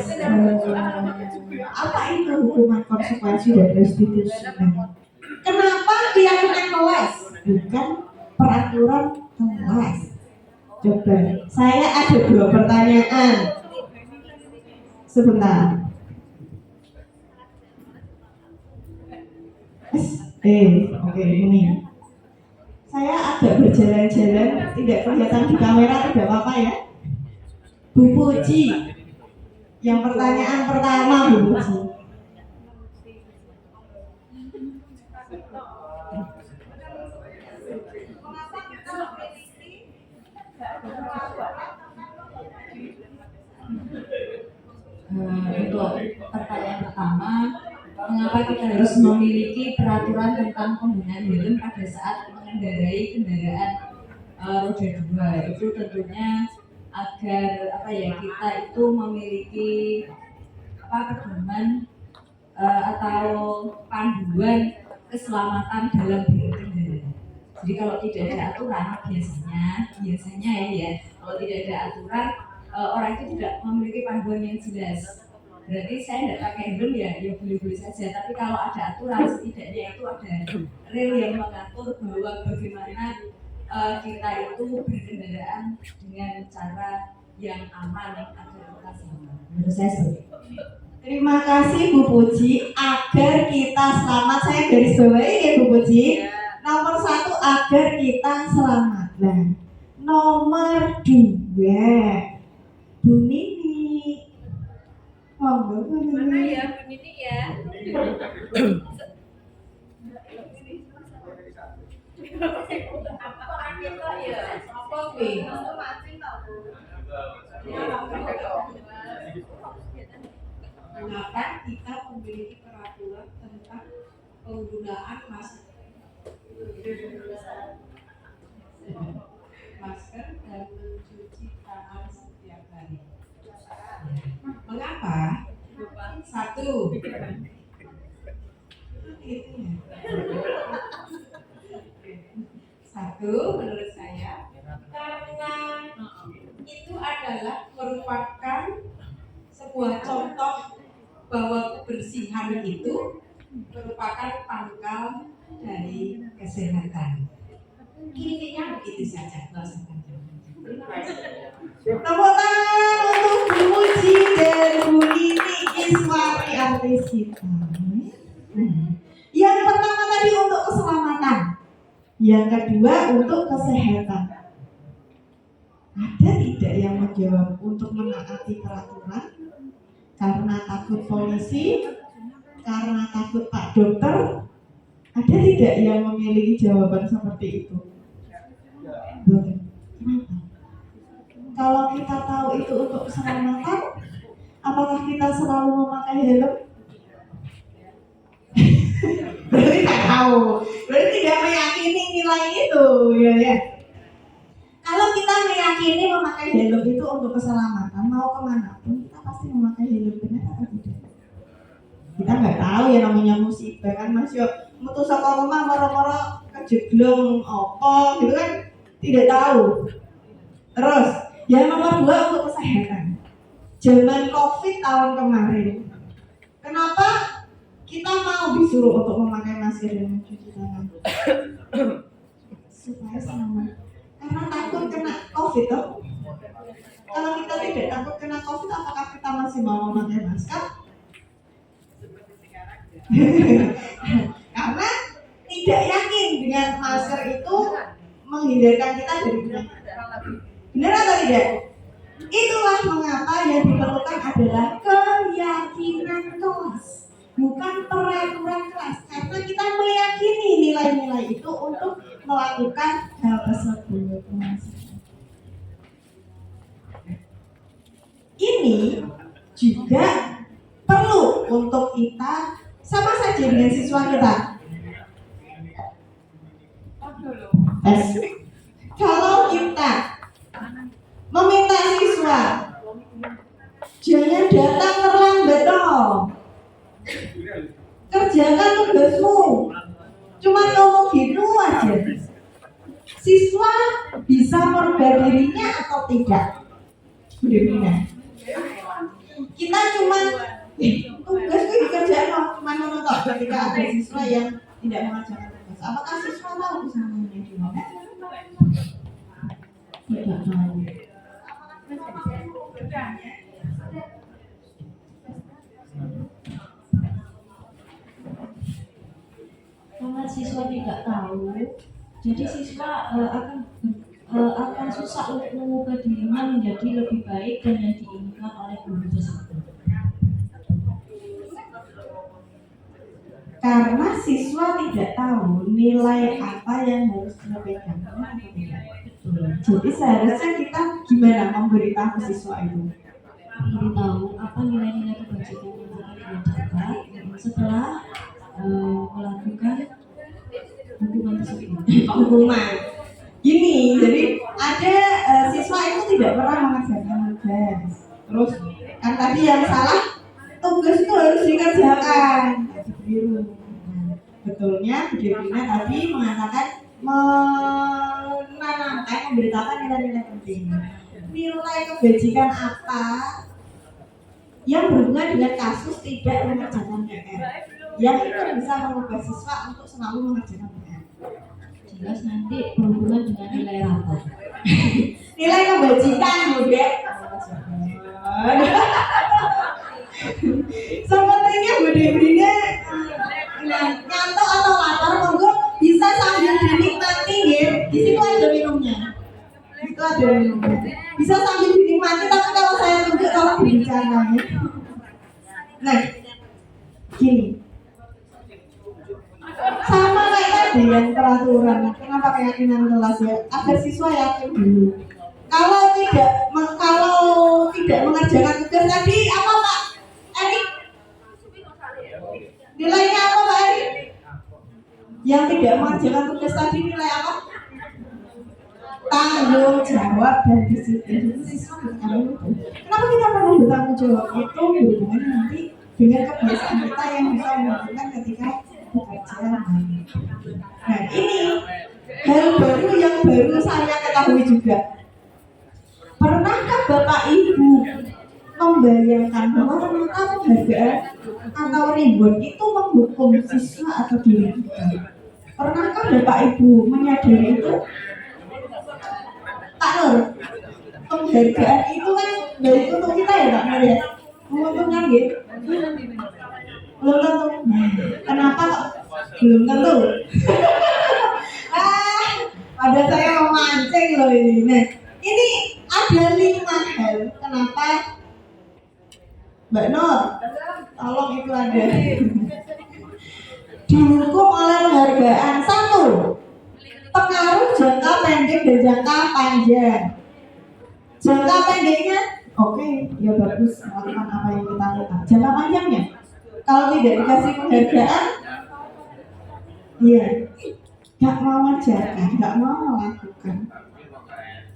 S1: apa itu hukuman konsekuensi dan restitusi? Kenapa keyakinan kelas bukan peraturan kelas? Coba, saya ada 2 pertanyaan. Sebentar. Oke, ini. Saya agak berjalan-jalan, tidak kelihatan di kamera, tidak apa-apa ya. Bu Puji, yang pertanyaan pertama Bu Puji.
S2: Untuk pertanyaan pertama, mengapa kita harus memiliki peraturan tentang penggunaan helm pada saat mengendarai kendaraan roda 2? Itu tentunya agar kita itu memiliki pedoman atau panduan keselamatan dalam berkendara. Jadi kalau tidak ada aturan biasanya ya kalau tidak ada aturan orang itu tidak memiliki panduan yang jelas. Berarti saya tidak pakai helm ya boleh-boleh saja. Tapi kalau ada aturan setidaknya itu ada rel yang mengatur bahwa bagaimana kita itu berkendaraan dengan cara yang aman agar kita selamat. Menurut saya seperti itu.
S1: Terima kasih Bu Puji. Agar kita selamat, saya garis bawahi ya Bu Puji. Nomor 1 agar kita selamat. Nah, nomor 2 Bu Nini. Monggo Bu Nini.
S5: Mana ya Bu Nini ya? Apa kuwi?
S7: Mengapa kita memiliki peraturan tentang penggunaan masker dan mencuci tangan setiap hari? Mengapa? 1. Menurut saya karena itu adalah merupakan sebuah contoh bahwa kebersihan itu merupakan pangkal dari kesehatan. Intinya begitu saja.
S1: Tepuk tangan untuk Bu Puji dan Bu Nini Iswari artis kita. Yang pertama tadi untuk keselamatan, yang kedua untuk kesehatan. Ada tidak yang menjawab untuk menaati peraturan karena takut polisi, karena takut Pak Dokter? Ada tidak yang memiliki jawaban seperti itu? Kenapa? Kalau kita tahu itu untuk keselamatan, apakah kita selalu memakai helm? Berarti tidak tahu, berarti tidak meyakini nilai itu, ya. Kalau kita meyakini memakai helm itu untuk keselamatan, mau kemana pun kita pasti memakai helm, benar atau tidak? Kita nggak tahu ya namanya musibah kan, Mas yo metu saka omah moro-moro kejeglong apa gitu kan, tidak tahu. Terus yang nomor 2 untuk kesehatan. Zaman COVID tahun kemarin, kenapa kita mau disuruh untuk memakai masker dan mencuci tangan? Supaya selamat. Karena takut kena COVID toh. Kalau kita tidak takut kena COVID, apakah kita masih mau memakai masker? Karena tidak yakin dengan masker itu menghindarkan kita dari penyakit. Benar atau tidak? Itulah mengapa yang diperlukan adalah keyakinan kelas, bukan peraturan kelas. Karena kita meyakini nilai-nilai itu untuk melakukan hal tersebut. Ini juga perlu untuk kita sama saja dengan siswa kita. Kalau kita meminta siswa jangan datang terlambat dong, kerjakan tugasmu, cuma ngomong gitu aja, siswa bisa merubah dirinya atau tidak? Benar. Kita cuma tugasku dikerjakan, cuma menonton ketika ada siswa yang tidak mengerjakan tugas. Apakah siswa tahu kesananya di mana? Tidak tahu.
S2: Karena siswa tidak tahu, jadi siswa akan susah untuk mengubah dirinya menjadi lebih baik dan yang diinginkan oleh guru tersebut.
S1: Karena siswa tidak tahu nilai apa yang harus dia pegang. Jadi seharusnya kita gimana memberitahu siswa itu?
S2: Memberitahu apa nilai-nilai kebajikan yang akan didapat setelah melakukan hukuman tersebut.
S1: Hukuman. Gini, jadi ada siswa itu tidak pernah mengerjakan tugas. Terus kan tadi yang salah, tugas itu harus dikerjakan. Biru. Betulnya Bu Debrina tadi mengatakan menanamkan, memberitakan nilai-nilai penting. Nilai kebajikan apa yang berhubungan dengan kasus tidak mengerjakan PR, yang itu bisa mengubah siswa untuk selalu mengerjakan PR.
S2: Jelas nanti berhubungan dengan nilai rapor.
S1: Nilai kebajikan, Bu Dek. Sepertinya Bu Debrina ngantuk atau lapar, monggo bisa sambil dinikmati ya. Di situ ada minumnya. Itu ada minumnya. Bisa sambil dinikmati, tapi kalau saya tunjuk tolong dibicara ya. Nah, gini. Sama kayak tadi yang peraturan. Kenapa keyakinan kelas ya? Agar siswa yakin dulu. Kalau tidak mengerjakan tugas tadi apa Pak Erik? Nilainya apa Pak Erik? Yang tidak mengerjakan tugas tadi nilai apa? Tanggung jawab dan disiplin. Kenapa kita perlu bertanggung jawab? Itu hubungannya nanti dengan kebiasaan kita yang bisa melakukan ketika bekerja. Nah ini hal baru yang baru saya ketahui juga. Pernahkah Bapak Ibu membayangkan bahwa ternyata penghargaan atau reward itu menghukum siswa atau diri kita? Pernahkah Bapak Ibu menyadari itu? Pak Nur, penghargaan itu kan baik untuk kita ya Pak Nur ya? Menguntungkan gitu? Belum tentu. Kenapa kok? Belum tentu. Ada saya mau mancing loh ini. Nah, ini ada 5 hal kenapa Mbak Nur, tolong itu ada dihukum oleh penghargaan. 1, pengaruh jangka pendek dan jangka panjang. Jangka pendeknya oke, ya bagus melakukan apa yang kita lakukan. Jangka panjangnya kalau tidak dikasih penghargaan, iya, gak mau mengerjakan, gak mau melakukan,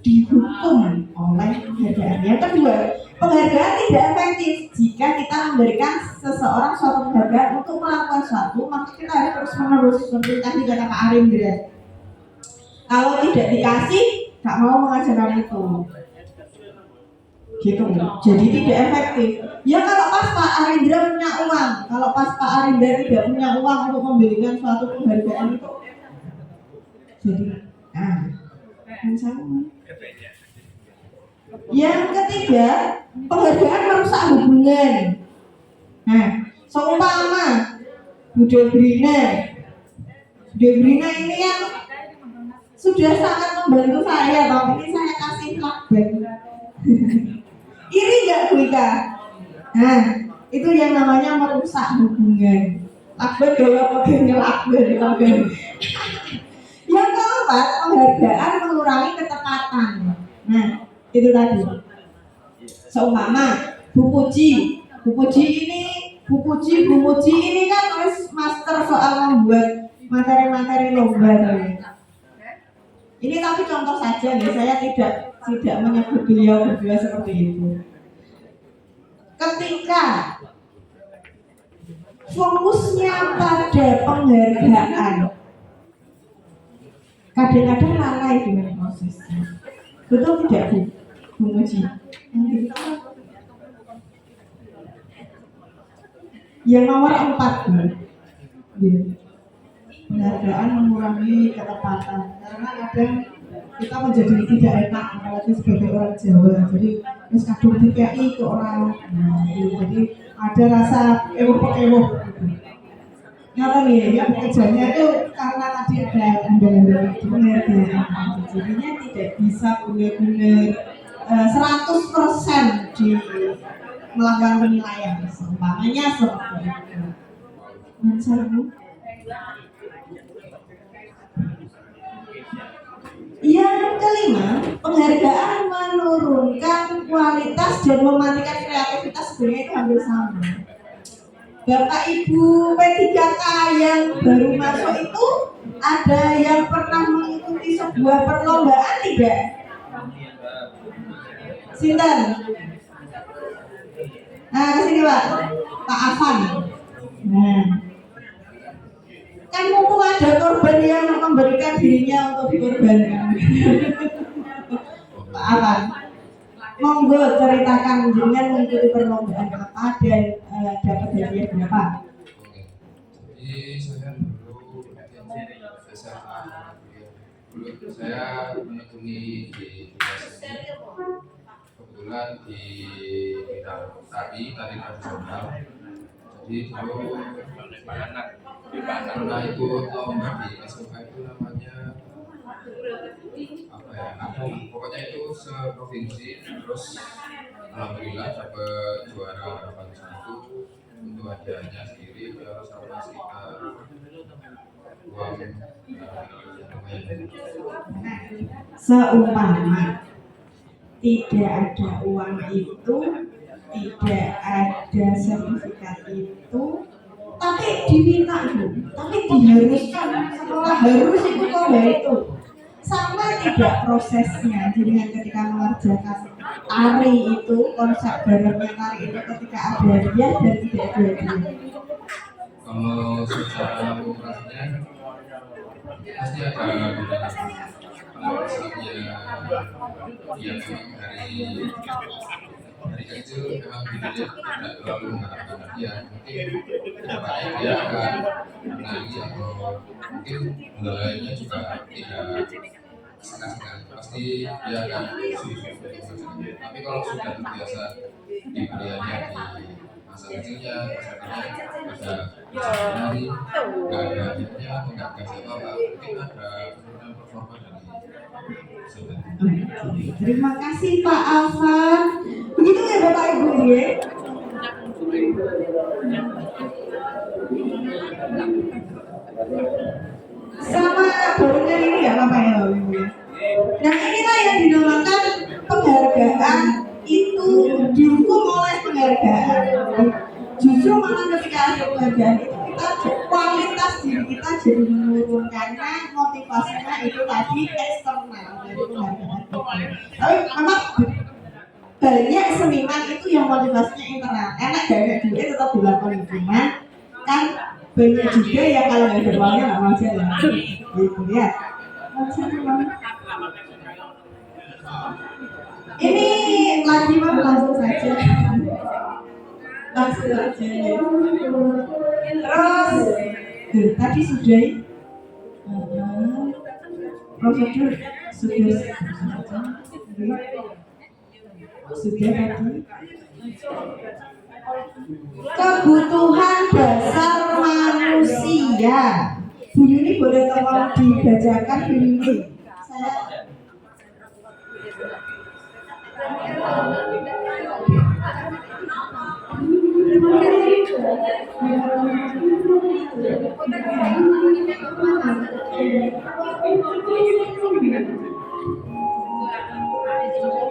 S1: dihukum oleh penghargaan. Yang kedua, penghargaan tidak efektif jika kita memberikan seseorang suatu penghargaan untuk melakukan sesuatu, maka kita harus terus menerus seperti tadi kata Pak Arindra. Kalau tidak dikasih, gak mau mengerjakan itu. Gitu, jadi tidak efektif. Ya kalau pas Pak Arindra punya uang, kalau pas Pak Arindra tidak punya uang untuk memberikan suatu penghargaan itu, jadi, yang sama. Yang ketiga, penghargaan merusak hubungan. Nah, seumpama Bu Debrina ini yang sudah sangat membantu saya, tapi ini saya kasih lakban. Iri nggak Bu Ika? Nah, itu yang namanya merusak hubungan. Lakban kalau pakai lakban. Yang keempat, penghargaan mengurangi ketepatan. Nah, itu tadi. Seumpama Bu Puji ini kan harus master soal membuat materi-materi lomba tadi. Ini tapi contoh saja nih, saya tidak menyebut beliau berdua seperti itu. Ketika fokusnya pada penghargaan, kadang-kadang lalai dengan prosesnya. Betul tidak Bu Muji? Yang nomor 4 Bu. Penghargaan mengurangi ketepatan, karena kadang kita menjadi tidak enak apalagi sebagai orang Jawa. Jadi terus kadung DKI ke orang, jadi ada rasa ewo-ewo gitu. Nyata nih, ya pekerjaannya itu karena tadi ada embel-embel penghargaan, jadinya tidak bisa benar-benar 100% di melakukan penilaian, seumpamanya seperti itu. Yang kelima, penghargaan menurunkan kualitas dan mematikan kreativitas. Sebenarnya itu hampir sama. Bapak Ibu P3K yang baru masuk itu ada yang pernah mengikuti sebuah perlombaan tidak? Sinten? Nah, kesini Pak Afan. Nah, kan mumpung ada korban yang memberikan dirinya untuk dikorbankan. Pak Afan, monggo ceritakan dengan mengikuti perlombaan apa dan dapat hadiah berapa?
S3: Jadi saya dulu SMA, dulu saya menekuni di seni, kebetulan di bidang tari tradisional. Jadi dulu pernah ikut lomba di SMK itu namanya apa ya? Pokoknya itu seprovinsi, terus alhamdulillah dapat juara harapan 1. Untuk hadiahnya sendiri sama sekitar uang
S1: seumpama tidak ada uang itu, tidak ada sertifikat itu, tapi diminta Bu, tapi diharuskan setelah harus ikut lomba itu. Sama tidak prosesnya, jadi ketika mengerjakan tari itu, konsep barangnya tari itu ketika ada hadiah dan tidak ada hadiah.
S3: Kalau secara operasinya pasti ada bedanya. Kalau misalnya ya memang dari kecil memang tidak terlalu mengharapkan hadiah, mungkin kedepannya dia akan menangis atau mungkin hal lainnya juga tidak senang-senang, pasti dia akan sulit. Tapi kalau sudah terbiasa diberi hadiah di masa kecilnya, misalnya ada menari, nggak ada hadiahnya atau nggak kasih apa-apa, mungkin ada penurunan performa dari saudara.
S1: Terima kasih Pak Afan. Begitu ya Bapak Ibu ya. Sama barunya ini ya Bapak ya Ibu ya. Nah inilah yang dinamakan penghargaan itu dihukum oleh penghargaan. Justru malah ketika ada penghargaan itu kita kualitas diri kita jadi menurun karena motivasinya itu tadi eksternal dari penghargaan. Tapi memang banyak seniman itu yang motivasinya internal. Enak gak enak juga tetap dilakukan, cuman kan banyak juga ya kalau nggak ada uangnya nggak mau jalan. Gitu ya. Ini lagi mah langsung saja. Langsung saja. Terus tadi sudah prosedur sudah tadi. Kebutuhan dasar manusia. Bu Yuni boleh tolong dibacakan Bu Yuni.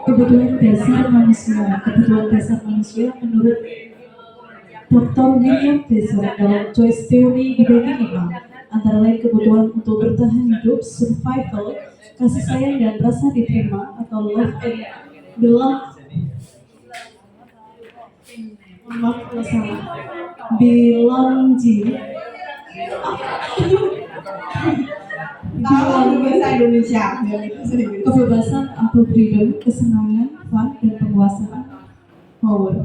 S2: Kebutuhan dasar manusia menurut Dr. William Besser dalam Choice Theory dibagi 5, antara lain kebutuhan untuk bertahan hidup, survival, kasih sayang dan rasa diterima atau love and belonging.
S1: Kalau bahasa Indonesia,
S2: Kebebasan atau freedom, kesenangan, fun, dan penguasaan, power.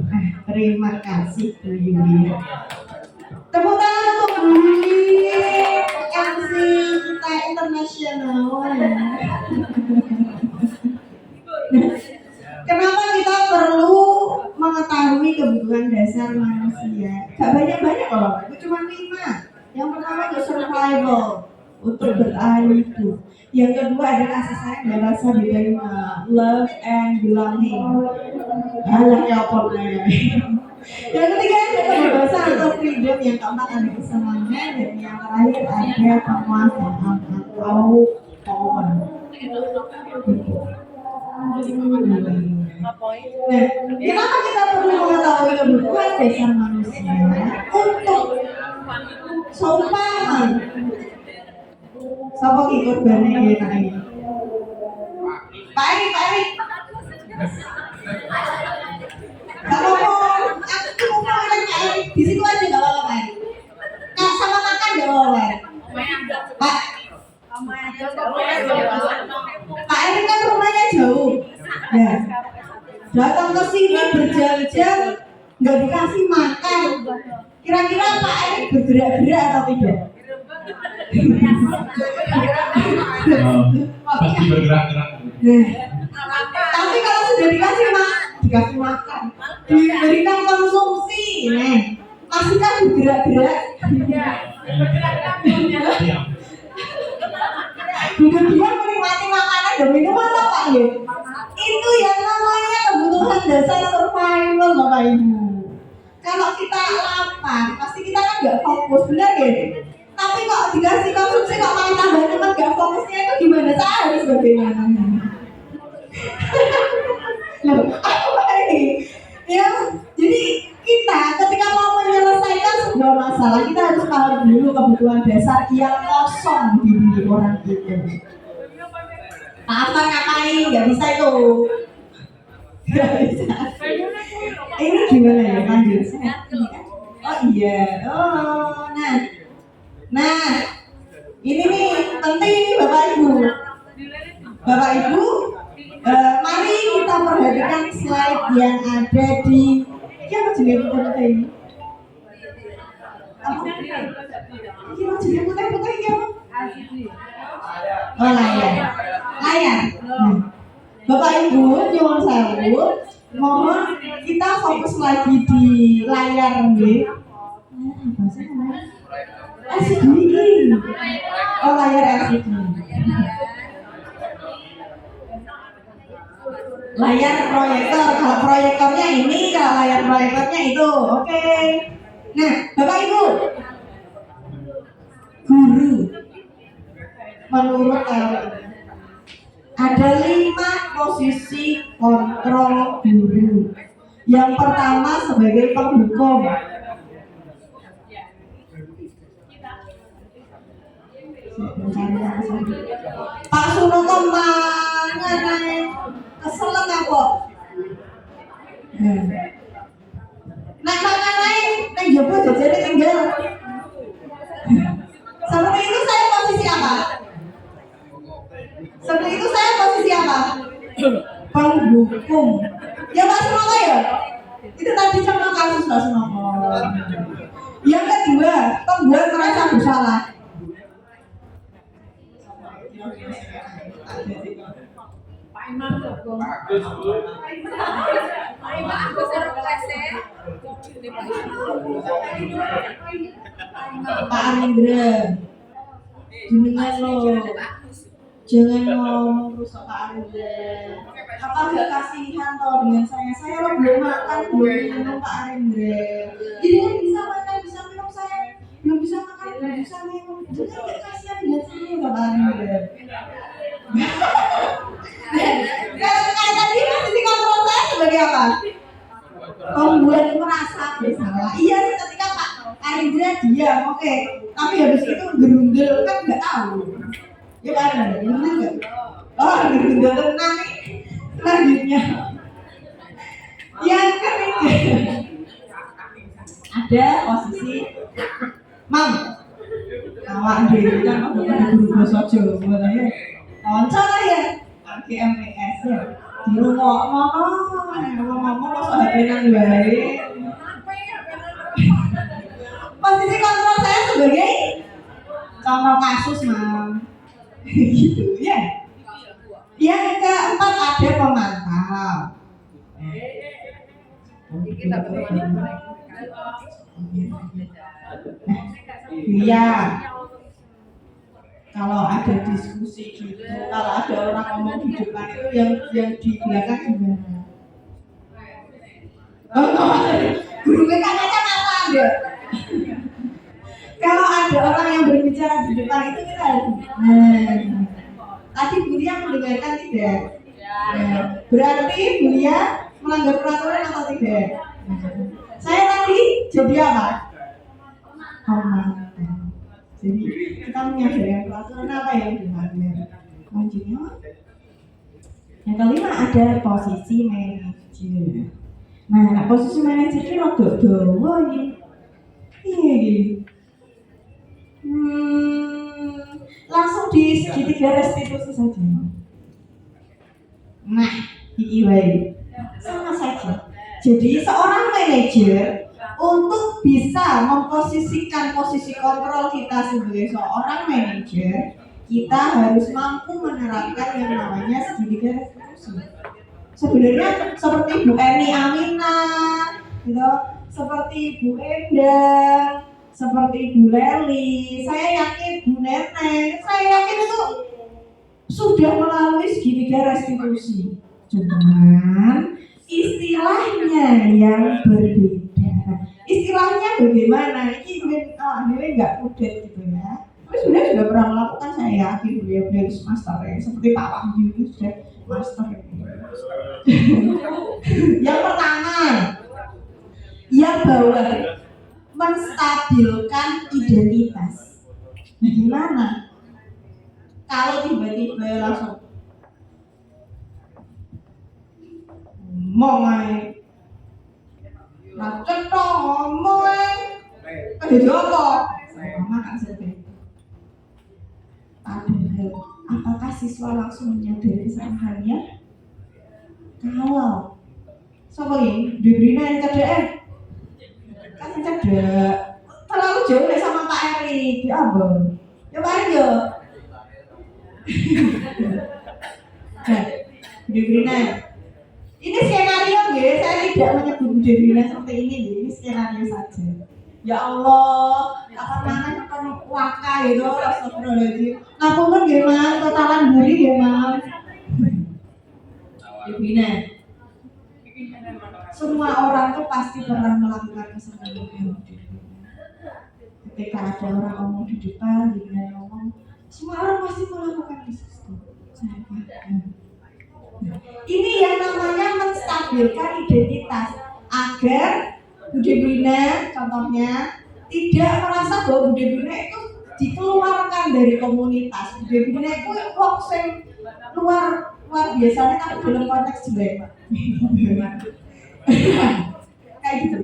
S1: terima kasih Bu Yuli. Tepuk tangan untuk Bu Yuli, MC kita internasional. Kenapa kita perlu mengetahui kebutuhan dasar manusia? Gak banyak-banyak loh, itu cuma 5. Yang pertama itu survival, untuk bertahan hidup. Yang kedua ada kasih sayang dan rasa diterima, love and belonging. Banyak ya pokoknya. Yang ketiga ada kebebasan atau freedom, yang keempat ada kesenangan, dan yang terakhir ada penguasaan atau power. Nah, kenapa kita perlu mengetahui kebutuhan dasar manusia untuk seumpama siapa ikut bane ini? Pak Erik. Kalau aku mau lagi di situ aja nggak apa-apa Pak Erik. Nggak sama makan nggak apa-apa Pak. Pak Erik kan rumahnya jauh. Ya. Datang ke sini berjam-jam nggak dikasih makan. Kira-kira Pak Erik bergerak-gerak atau tidak?
S6: Pasti bergerak-gerak.
S1: Tapi kalau sudah dikasih makan, diberikan konsumsi, masih kan bergerak-gerak. Duduk-duduk menikmati makanan dan minuman apa ya? Itu yang namanya kebutuhan dasar survival Bapak Ibu. Kalau kita lapar, pasti kita kan nggak fokus, benar ya? Tapi kok dikasih konsumsi kok malah tambah cepat, nggak fokusnya itu gimana? Saya harus bagaimana? Loh, apa ini? Ya, jadi kita ketika mau menyelesaikan sebuah masalah, kita harus paham dulu kebutuhan dasar yang kosong di diri orang itu. Apa ngapain? Nggak bisa itu. Nggak bisa. Ini gimana ya lanjut? Oh iya. Oh, nah, ini nih penting nih Bapak Ibu. Bapak Ibu, mari kita perhatikan slide yang ada di apa jenis putih ini? Apa? Ini jenis putih ya? Oh layar. Bapak Ibu, nyuwun sewu, mohon kita fokus lagi di layar nih. LCD. Oh layar LCD. Layar proyektor, kalau proyektornya ini, kalau layar proyektornya itu, oke. Nah, Bapak Ibu, guru, menurut teori ada 5 posisi kontrol guru. Yang pertama sebagai penghukum. Pak Sunoto mana nih? Kesel nggak kok? Nah makan lain, nah jopo jadi tinggal. Seperti itu saya posisi apa? Seperti itu saya posisi apa? Penghukum. Ya Pak Sunoto ya? Itu tadi contoh kasus Pak Sunoto. Yang kedua, pembuat merasa bersalah. Pak Arindra, jangan ngomong rusak Pak Arindra. Apa gak kasihan toh dengan saya lo belum makan belum minum Pak Arindra. Jadi kan bisa makan sebagai apa? Membuat merasa bersalah. Iya sih, ketika Pak Arindra diam, oke. Tapi habis itu gerundel kan nggak tahu. Ya kan, benar nggak? Oh, gerundel tenang nih. Selanjutnya, yang ketiga, ada posisi mam. Awak dhewe kan kok guru basa Jawa ya. Kanca lah ya. GMPS ya. Di rumah ngomong kok HP nang wae. Posisi kontrol saya sebagai contoh kasus, Mam. Gitu ya. Yang keempat ada pemantau. Iya. Kalau ada diskusi gitu, kalau ada orang ngomong di depan itu yang di belakang gimana? Oh, guru BK kacamata Anda. Kalau ada orang yang berbicara di depan itu kita harus. Tadi Bulia mendengarkan tidak? Berarti Bulia melanggar peraturan atau tidak? Saya tadi jadi apa? Jadi kita menyadari peraturan apa yang dilanggar. Lanjutnya, yang kelima ada posisi manajer. Nah, posisi manajer ini rada dawa iki. Iya. Langsung di segitiga restitusi saja. Nah, iki wae. Sama saja. Jadi seorang manajer untuk bisa memposisikan posisi kontrol kita sebagai seorang manajer, kita harus mampu menerapkan yang namanya segitiga restitusi. Sebenarnya seperti Bu Eni Aminah, gitu, seperti Bu Endang, seperti Bu Leli, saya yakin Bu Neneng, saya yakin itu sudah melalui segitiga restitusi. Cuman istilahnya yang berbeda. Istilahnya bagaimana? Ini nggak mudah gitu ya. Tapi sebenarnya sudah pernah melakukan, saya yakin beliau master ya. Seperti Pak Wahyu itu sudah master. Yang pertama, yang bawah menstabilkan identitas. Bagaimana? Kalau tiba-tiba langsung ngomong nah cetok ngomong ada jopo sama Kak Sete. Padahal apakah siswa langsung menyadari kesalahannya? Kalau siapa ini? Debrina yang cedek kan cedek terlalu jauh deh sama Pak Eri di abang ya Pak Eri ya Debrina ini skenario ya, saya tidak menyebut Debrina seperti ini skenario saja. Ya Allah, kapan mana kapan waka gitu, astagfirullahaladzim. Ngapunten nggih Mas, totalan buri nggih Mas. Debrina. Semua orang tuh pasti pernah melakukan kesalahan. Ketika ada orang ngomong di depan, dia ngomong, semua orang pasti melakukan itu. Saya paham. Ini yang namanya menstabilkan identitas agar Bu Debrina contohnya tidak merasa bahwa Bu Debrina itu dikeluarkan dari komunitas. Bu Debrina itu kok luar biasanya tapi dalam konteks jelek. Kayak gitu.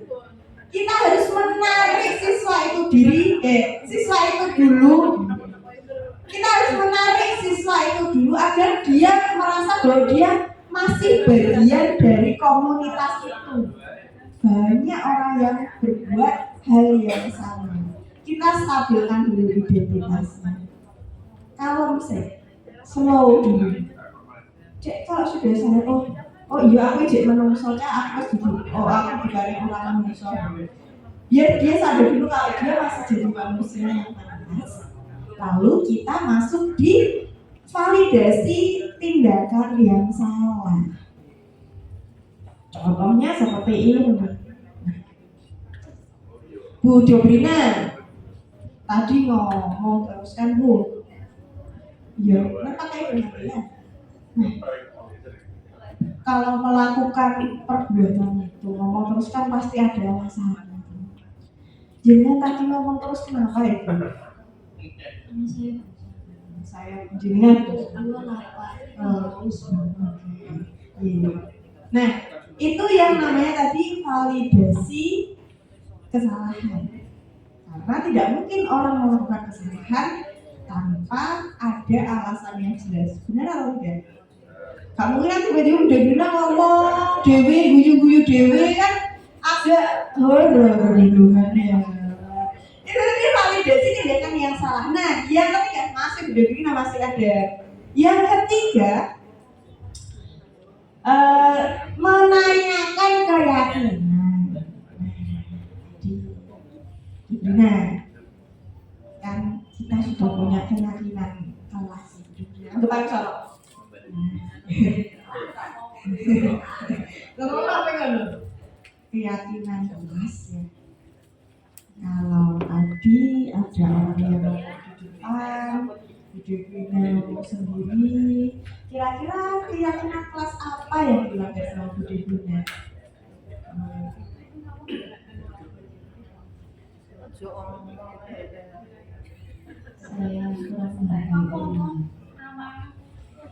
S1: Kita harus menarik siswa itu siswa itu dulu. Kita harus menarik siswa itu dulu agar dia merasa bahwa dia masih bagian dari komunitas itu. Banyak orang yang berbuat hal yang sama. Kita stabilkan dulu identitasnya. Kalau misalnya slow dulu. Cek kalau sudah sadar, oh iya aku cek menungsonya aku harus aku dibanding orang menungso. Biar dia sadar dulu kalau dia masih jadi manusia yang panas. Lalu kita masuk di validasi tindakan yang salah. Contohnya seperti ini. Bu Debrina tadi ngomong terus kan Bu. Ya, pakai benar ya. kalau melakukan perbuatan itu ngomong terus kan pasti ada alasannya. Jenengan tadi ngomong terus kenapa itu? Saya jenengan Iya. Nah, itu yang namanya tadi validasi kesalahan. Karena tidak mungkin orang melakukan kesalahan tanpa ada alasan yang jelas. Benar atau tidak? Kamu kan tiba-tiba udah bilang ngomong dewe, guyu-guyu dewe kan agak horor hubungannya. Itu tadi validasi tindakan yang salah. Nah, yang ketiga masih udah bikin masih ada. Yang ketiga menanyakan keyakinan. Nah, kan kita sudah punya keyakinan kelas hidupnya. Untuk Pak Solo. Ngomong apa kan? Keyakinan kelas ya. Kalau tadi ada orang yang ngomong di depan, Budepina ngomong sendiri, kira-kira keyakinan kelas apa yang dilanggar sama Budepina? Saya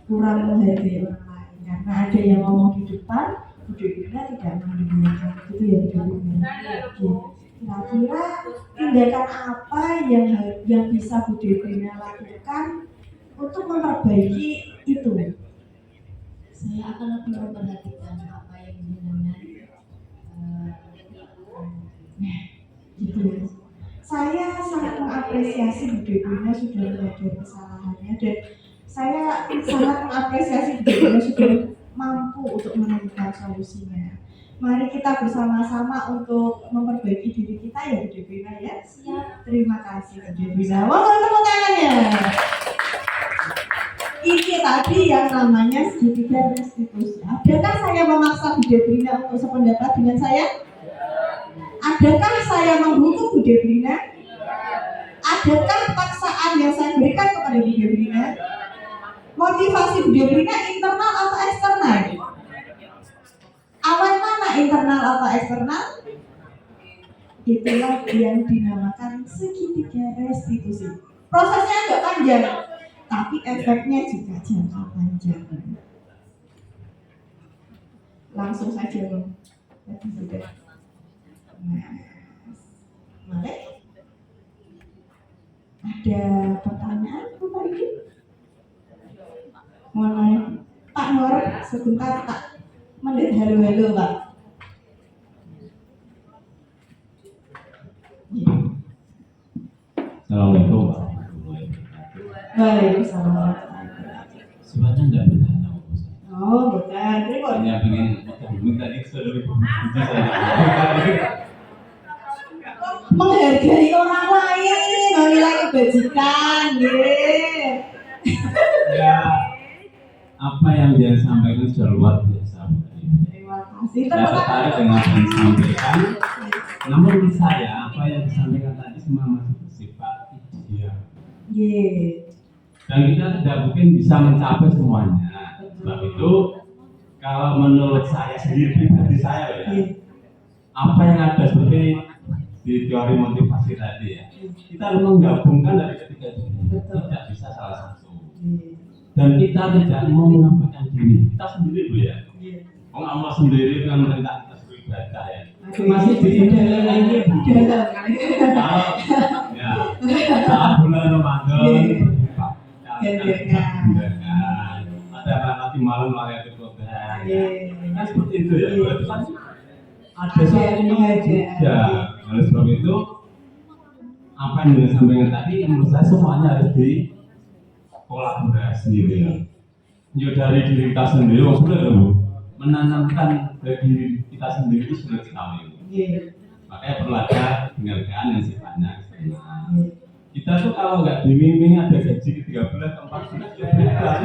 S1: kurang menghargai orang lain karena ada yang ngomong di depan, Budepina tidak mendengarkan. Itu yang Budepina. Kira-kira tindakan apa yang bisa Budepina lakukan untuk memperbaiki itu?
S2: Saya akan lebih memperhatikan apa yang jenengan
S1: Gitu. Saya sangat mengapresiasi Budepina sudah menyadari kesalahannya dan saya sangat mengapresiasi Budepina sudah mampu untuk menemukan solusinya. Mari kita bersama-sama untuk memperbaiki diri kita ya Budepina ya. Siap. Terima kasih Budepina. Mohon tepuk tangannya. Ini tadi yang namanya segitiga restitusi. Adakah saya memaksa Budepina untuk sependapat dengan saya? Adakah saya menghukum Budepina? Adakah paksaan yang saya berikan kepada Budepina? Motivasi Budepina internal atau eksternal? Awan mana, internal atau eksternal? Itulah yang dinamakan segitiga restitusi. Prosesnya agak panjang, tapi efeknya juga jangka panjang. Langsung saja Bang. Nah, mari. Ada pertanyaan Bapak Ibu? Mohon Pak Nur, sebentar tak menit halo-halo Pak.
S6: Assalamualaikum warahmatullahi wabarakatuh.
S1: Waalaikumsalam.
S6: Sebenarnya tidak bertanya Ustaz.
S1: Oh, bukan. Terima
S6: Hanya ingin mengetahui tadi seluruh
S1: menghargai orang lain, menilai kebajikan,
S6: ya, apa yang dia sampaikan sudah luar biasa.
S1: Terima kasih.
S6: Saya tertarik dengan apa yang disampaikan. Namun menurut saya apa yang disampaikan tadi semua masih bersifat ideal. Dan kita tidak mungkin bisa mencapai semuanya. Sebab itu kalau menurut saya sendiri pribadi saya ya, apa yang ada seperti di teori motivasi tadi ya, kita harus menggabungkan dari ketiga itu, tidak bisa salah satu. Dan kita tidak mau menampakkan diri kita sendiri Bu ya. Allah sendiri kan merintah kita beribadah ya. Masih di dalam ini kalau ya saat bulan Ramadan ada nanti malam lari ke kota kan seperti itu ya. Berarti kan ada sesuatu juga. Oleh sebab itu apa yang disampaikan tadi menurut saya semuanya harus di kolaborasi gitu ya. Ya dari diri kita sendiri maksudnya Bu, menanamkan dari diri kita sendiri itu sudah sekali. Makanya perlu ada penghargaan yang sifatnya eksternal. Kita tuh kalau nggak dibimbing ada gaji ke-13 ke-14 sudah bebas.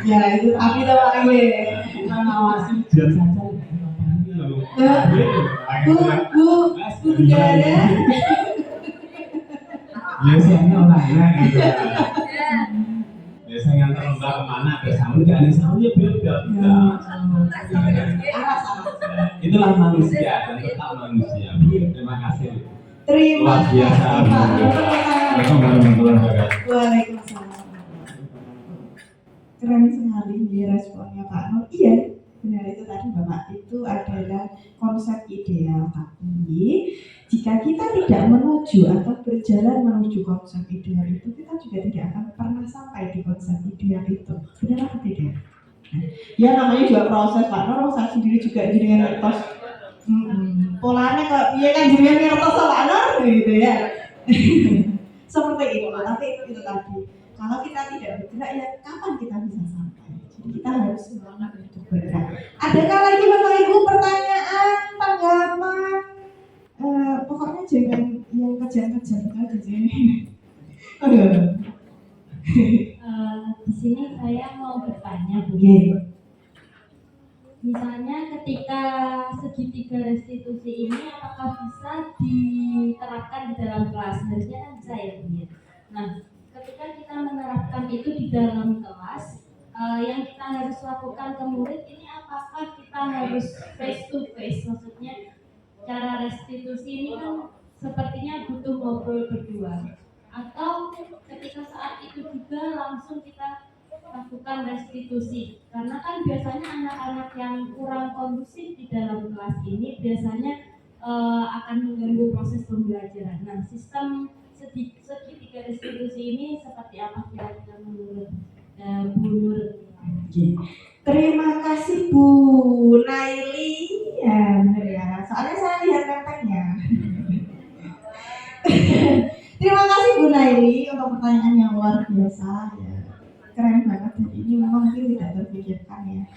S1: Ya itu tapi Pak Iwe.
S6: Kita ngawasi ujian saja.
S1: Bu, udara.
S6: Biasanya orangnya gitu. Biasanya yang terlembab kemana ada samu, tidak ada samu ya bebas. beda-beda. Itulah manusia dan tetap manusia. Terima kasih.
S1: Terima
S6: Luar biasa.
S1: kasih Pak.
S6: Assalamualaikum warahmatullahi wabarakatuh.
S1: Waalaikumsalam. Keren sekali di responnya Pak Nur. Iya, benar itu tadi Bapak. Itu adalah konsep ideal. Tapi jika kita tidak menuju atau berjalan menuju konsep ideal itu, kita juga tidak akan pernah sampai di konsep ideal itu. Benar atau tidak? Ya namanya juga proses Pak Nur. Saya sendiri juga jenengan ngertos. Polanya kok iya kan jenengan ngertos Pak Nur gitu ya. Seperti itu. Tapi itu tadi. Kalau kita tidak bergerak ya kapan kita bisa sampai? Jadi kita harus semangat untuk bergerak. Adakah lagi Bapak Ibu pertanyaan, tanggapan? Pokoknya jangan yang kejam-kejam aja sih.
S2: Di sini saya mau bertanya Bu. Misalnya ketika segitiga restitusi ini apakah bisa diterapkan di dalam kelas? Harusnya kan bisa ya Bu ya. Nah, ketika kita menerapkan itu di dalam kelas, yang kita harus lakukan ke murid ini apakah kita harus face to face? Maksudnya cara restitusi ini kan sepertinya butuh ngobrol berdua. Atau ketika saat itu juga langsung kita lakukan restitusi, karena kan biasanya anak-anak yang kurang kondusif di dalam kelas ini biasanya akan mengganggu proses pembelajaran. Nah, sistem segitiga restitusi ini seperti apa kira-kira menurut Bu Nur?
S1: Terima kasih Bu Naili. Ya benar ya, soalnya saya lihat mentengnya. Terima kasih Bu Naili untuk pertanyaan yang luar biasa ya. Keren banget, jadi ini memang mungkin tidak terpikirkan ya.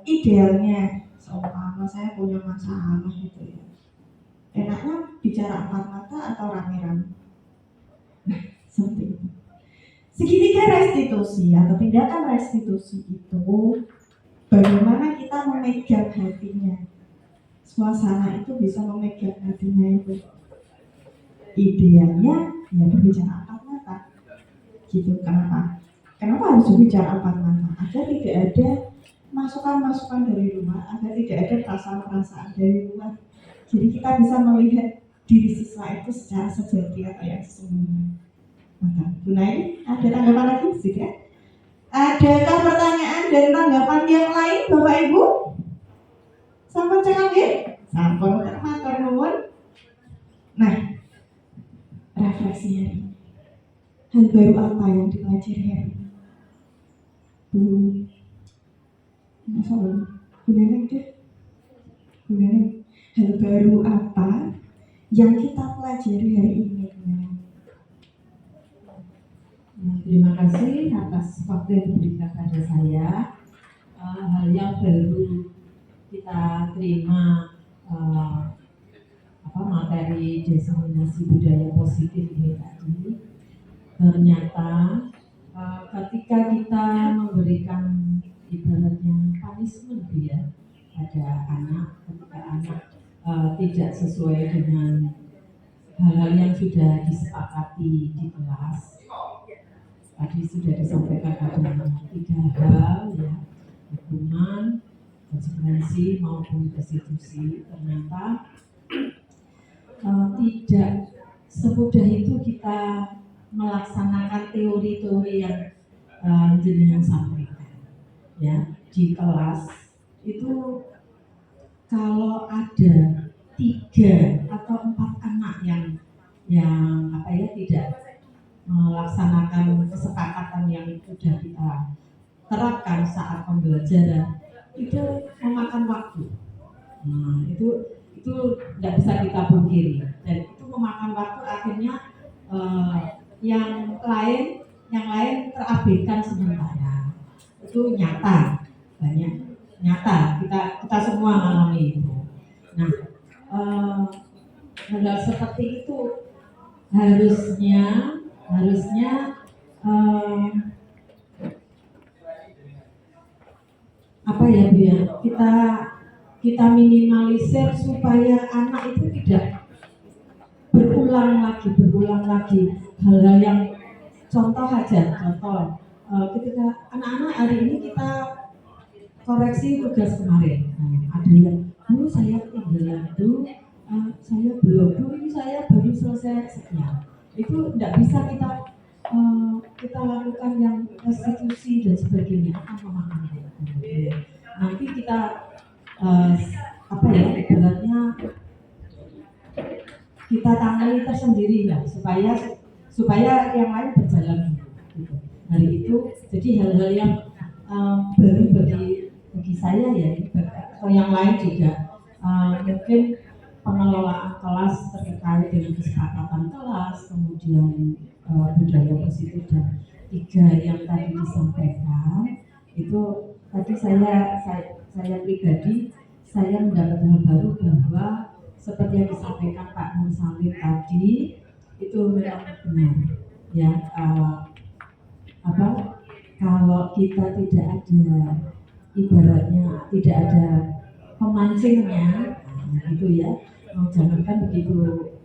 S1: Idealnya seumpama saya punya masalah gitu ya, enaknya bicara empat mata atau rame-rame? Nah, seperti itu. Segitiga restitusi atau tindakan restitusi itu bagaimana kita memegang hatinya. Suasana itu bisa memegang hatinya itu. Idealnya ya berbicara empat mata. Gitu, kenapa? Kenapa harus berbicara empat mata? Agar tidak ada masukan-masukan dari luar, agar tidak ada perasaan-perasaan dari luar. Jadi kita bisa melihat diri siswa itu secara sejati atau yang sesungguhnya. Maka, Bu Naili, ada tanggapan lagi? Sudah? Adakah pertanyaan dan tanggapan yang lain, Bapak Ibu? Sampun cekap ya? Sampun matur nuwun. Nah, refleksi hari ini. Hal baru apa yang dipelajari hari ini? Bu Neneng deh. Bu Neneng, hal baru apa yang kita pelajari hari ini, Bu Neneng?
S7: Terima kasih atas waktu yang diberikan pada saya. Hal yang baru kita terima materi diseminasi budaya positif ini tadi. Ternyata ketika kita memberikan ibaratnya punishment ya pada anak, ketika anak tidak sesuai dengan hal-hal yang sudah disepakati di kelas. Tadi sudah disampaikan ada 3 hal ya, hukuman, konsekuensi maupun restitusi. Ternyata tidak semudah itu kita melaksanakan teori-teori yang jenengan sampaikan ya di kelas. Itu kalau ada 3 atau 4 anak yang tidak melaksanakan kesepakatan yang sudah kita terapkan saat pembelajaran, itu memakan waktu. Nah, itu tidak bisa kita pungkiri, dan itu memakan waktu. Akhirnya yang lain terabaikan sementara. Itu nyata, banyak nyata, kita semua mengalami itu. Nah, hal seperti itu harusnya kita minimalisir supaya anak itu tidak berulang lagi hal-hal yang contoh ketika anak-anak hari ini kita koreksi tugas kemarin. Nah, ada yang, Bu saya ketinggalan, Bu saya belum, Bu ini saya baru selesai sekian. Itu tidak bisa kita lakukan yang restitusi dan sebagainya, akan memakan waktu. Nanti kita ibaratnya kita tangani tersendiri lah, supaya yang lain berjalan gitu. Hari itu jadi hal-hal yang baru bagi saya ya, atau yang lain juga, mungkin pengelolaan kelas terkait dengan kesepakatan kelas, kemudian budaya positif dan 3 yang tadi disampaikan itu. Tadi saya pribadi saya mendapat hal baru bahwa seperti yang disampaikan Pak Nur Salim tadi itu memang benar ya, kalau kita tidak ada, ibaratnya tidak ada pemancingnya, gitu ya. Jangankan begitu,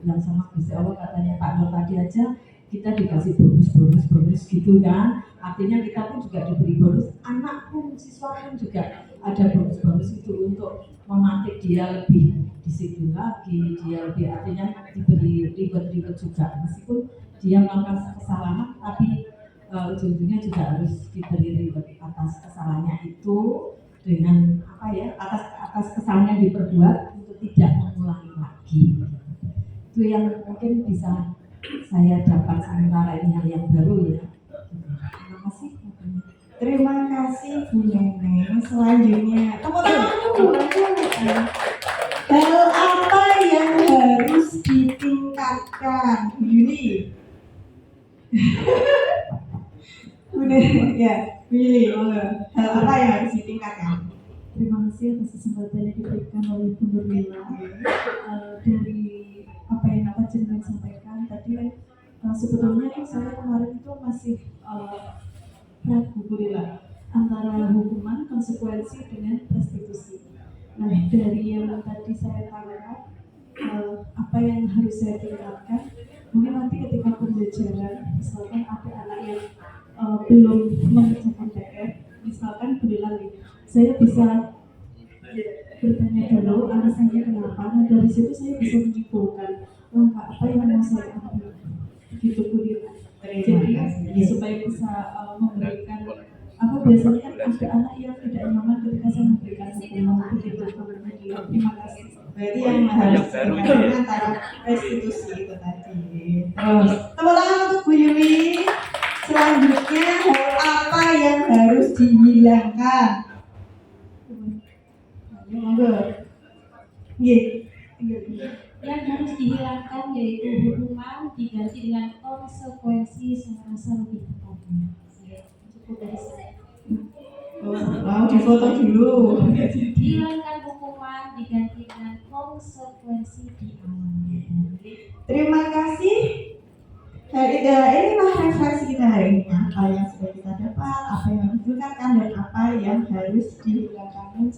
S7: yang sama Gusti Allah katanya Pak Nur tadi aja kita dikasih bonus gitu kan, artinya kita pun juga diberi bonus, anak pun, siswa pun juga ada bonus itu untuk memantik dia lebih disiplin lagi, dia lebih, artinya diberi reward juga, meskipun dia melakukan kesalahan tapi ujung-ujungnya juga harus diberi reward atas kesalahannya itu, dengan atas kesalahan yang diperbuat untuk tidak mengulangi lagi. Itu yang mungkin bisa saya dapat sementara ini, hal yang baru ya. Terima kasih.
S1: Terima kasih Bu Neneng. Selanjutnya, tepuk tangan dulu. Hal apa yang harus ditingkatkan, Bu Yuli? Udah ya, pilih. Hal apa yang harus ditingkatkan?
S8: Terima kasih atas kesempatan yang diberikan oleh Bu Nurmila. Dari apa yang Pak Jenderal sampaikan tadi kan, sebetulnya saya kemarin itu masih ragu antara hukuman, konsekuensi dengan restitusi. Nah, dari yang tadi saya tangkap, apa yang harus saya tingkatkan, mungkin nanti ketika pembelajaran, misalkan ada anak yang belum mengerjakan PR, misalkan berlari, saya bisa bertanya dulu alasannya kenapa. Nah, dari situ saya bisa menyimpulkan langkah apa yang mau saya ambil, begitu Bu. Jadi supaya bisa memberikan biasanya kan ada anak yang tidak nyaman ketika saya memberikan hukuman begitu. Terima kasih.
S1: Berarti yang harus ditingkatkan antara restitusi itu tadi. Terus tepuk tangan untuk Bu Yuli. Selanjutnya, hal apa yang harus dihilangkan?
S8: Yang harus dihilangkan yaitu hukuman diganti dengan konsekuensi saya rasa lebih tepatnya. Cukup dari saya.
S1: Mau difoto dulu.
S8: Hilangkan hukuman diganti dengan konsekuensi di awalnya.
S1: Terima kasih. Inilah refleksi kita hari ini. Apa yang sudah kita dapat, apa yang harus ditingkatkan, dan apa yang harus dihilangkan.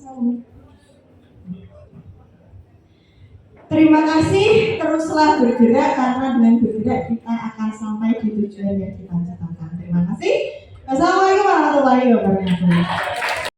S1: Terima kasih. Teruslah bergerak, karena dengan bergerak kita akan sampai di tujuan yang kita catakan. Terima kasih. Wassalamualaikum warahmatullahi wabarakatuh.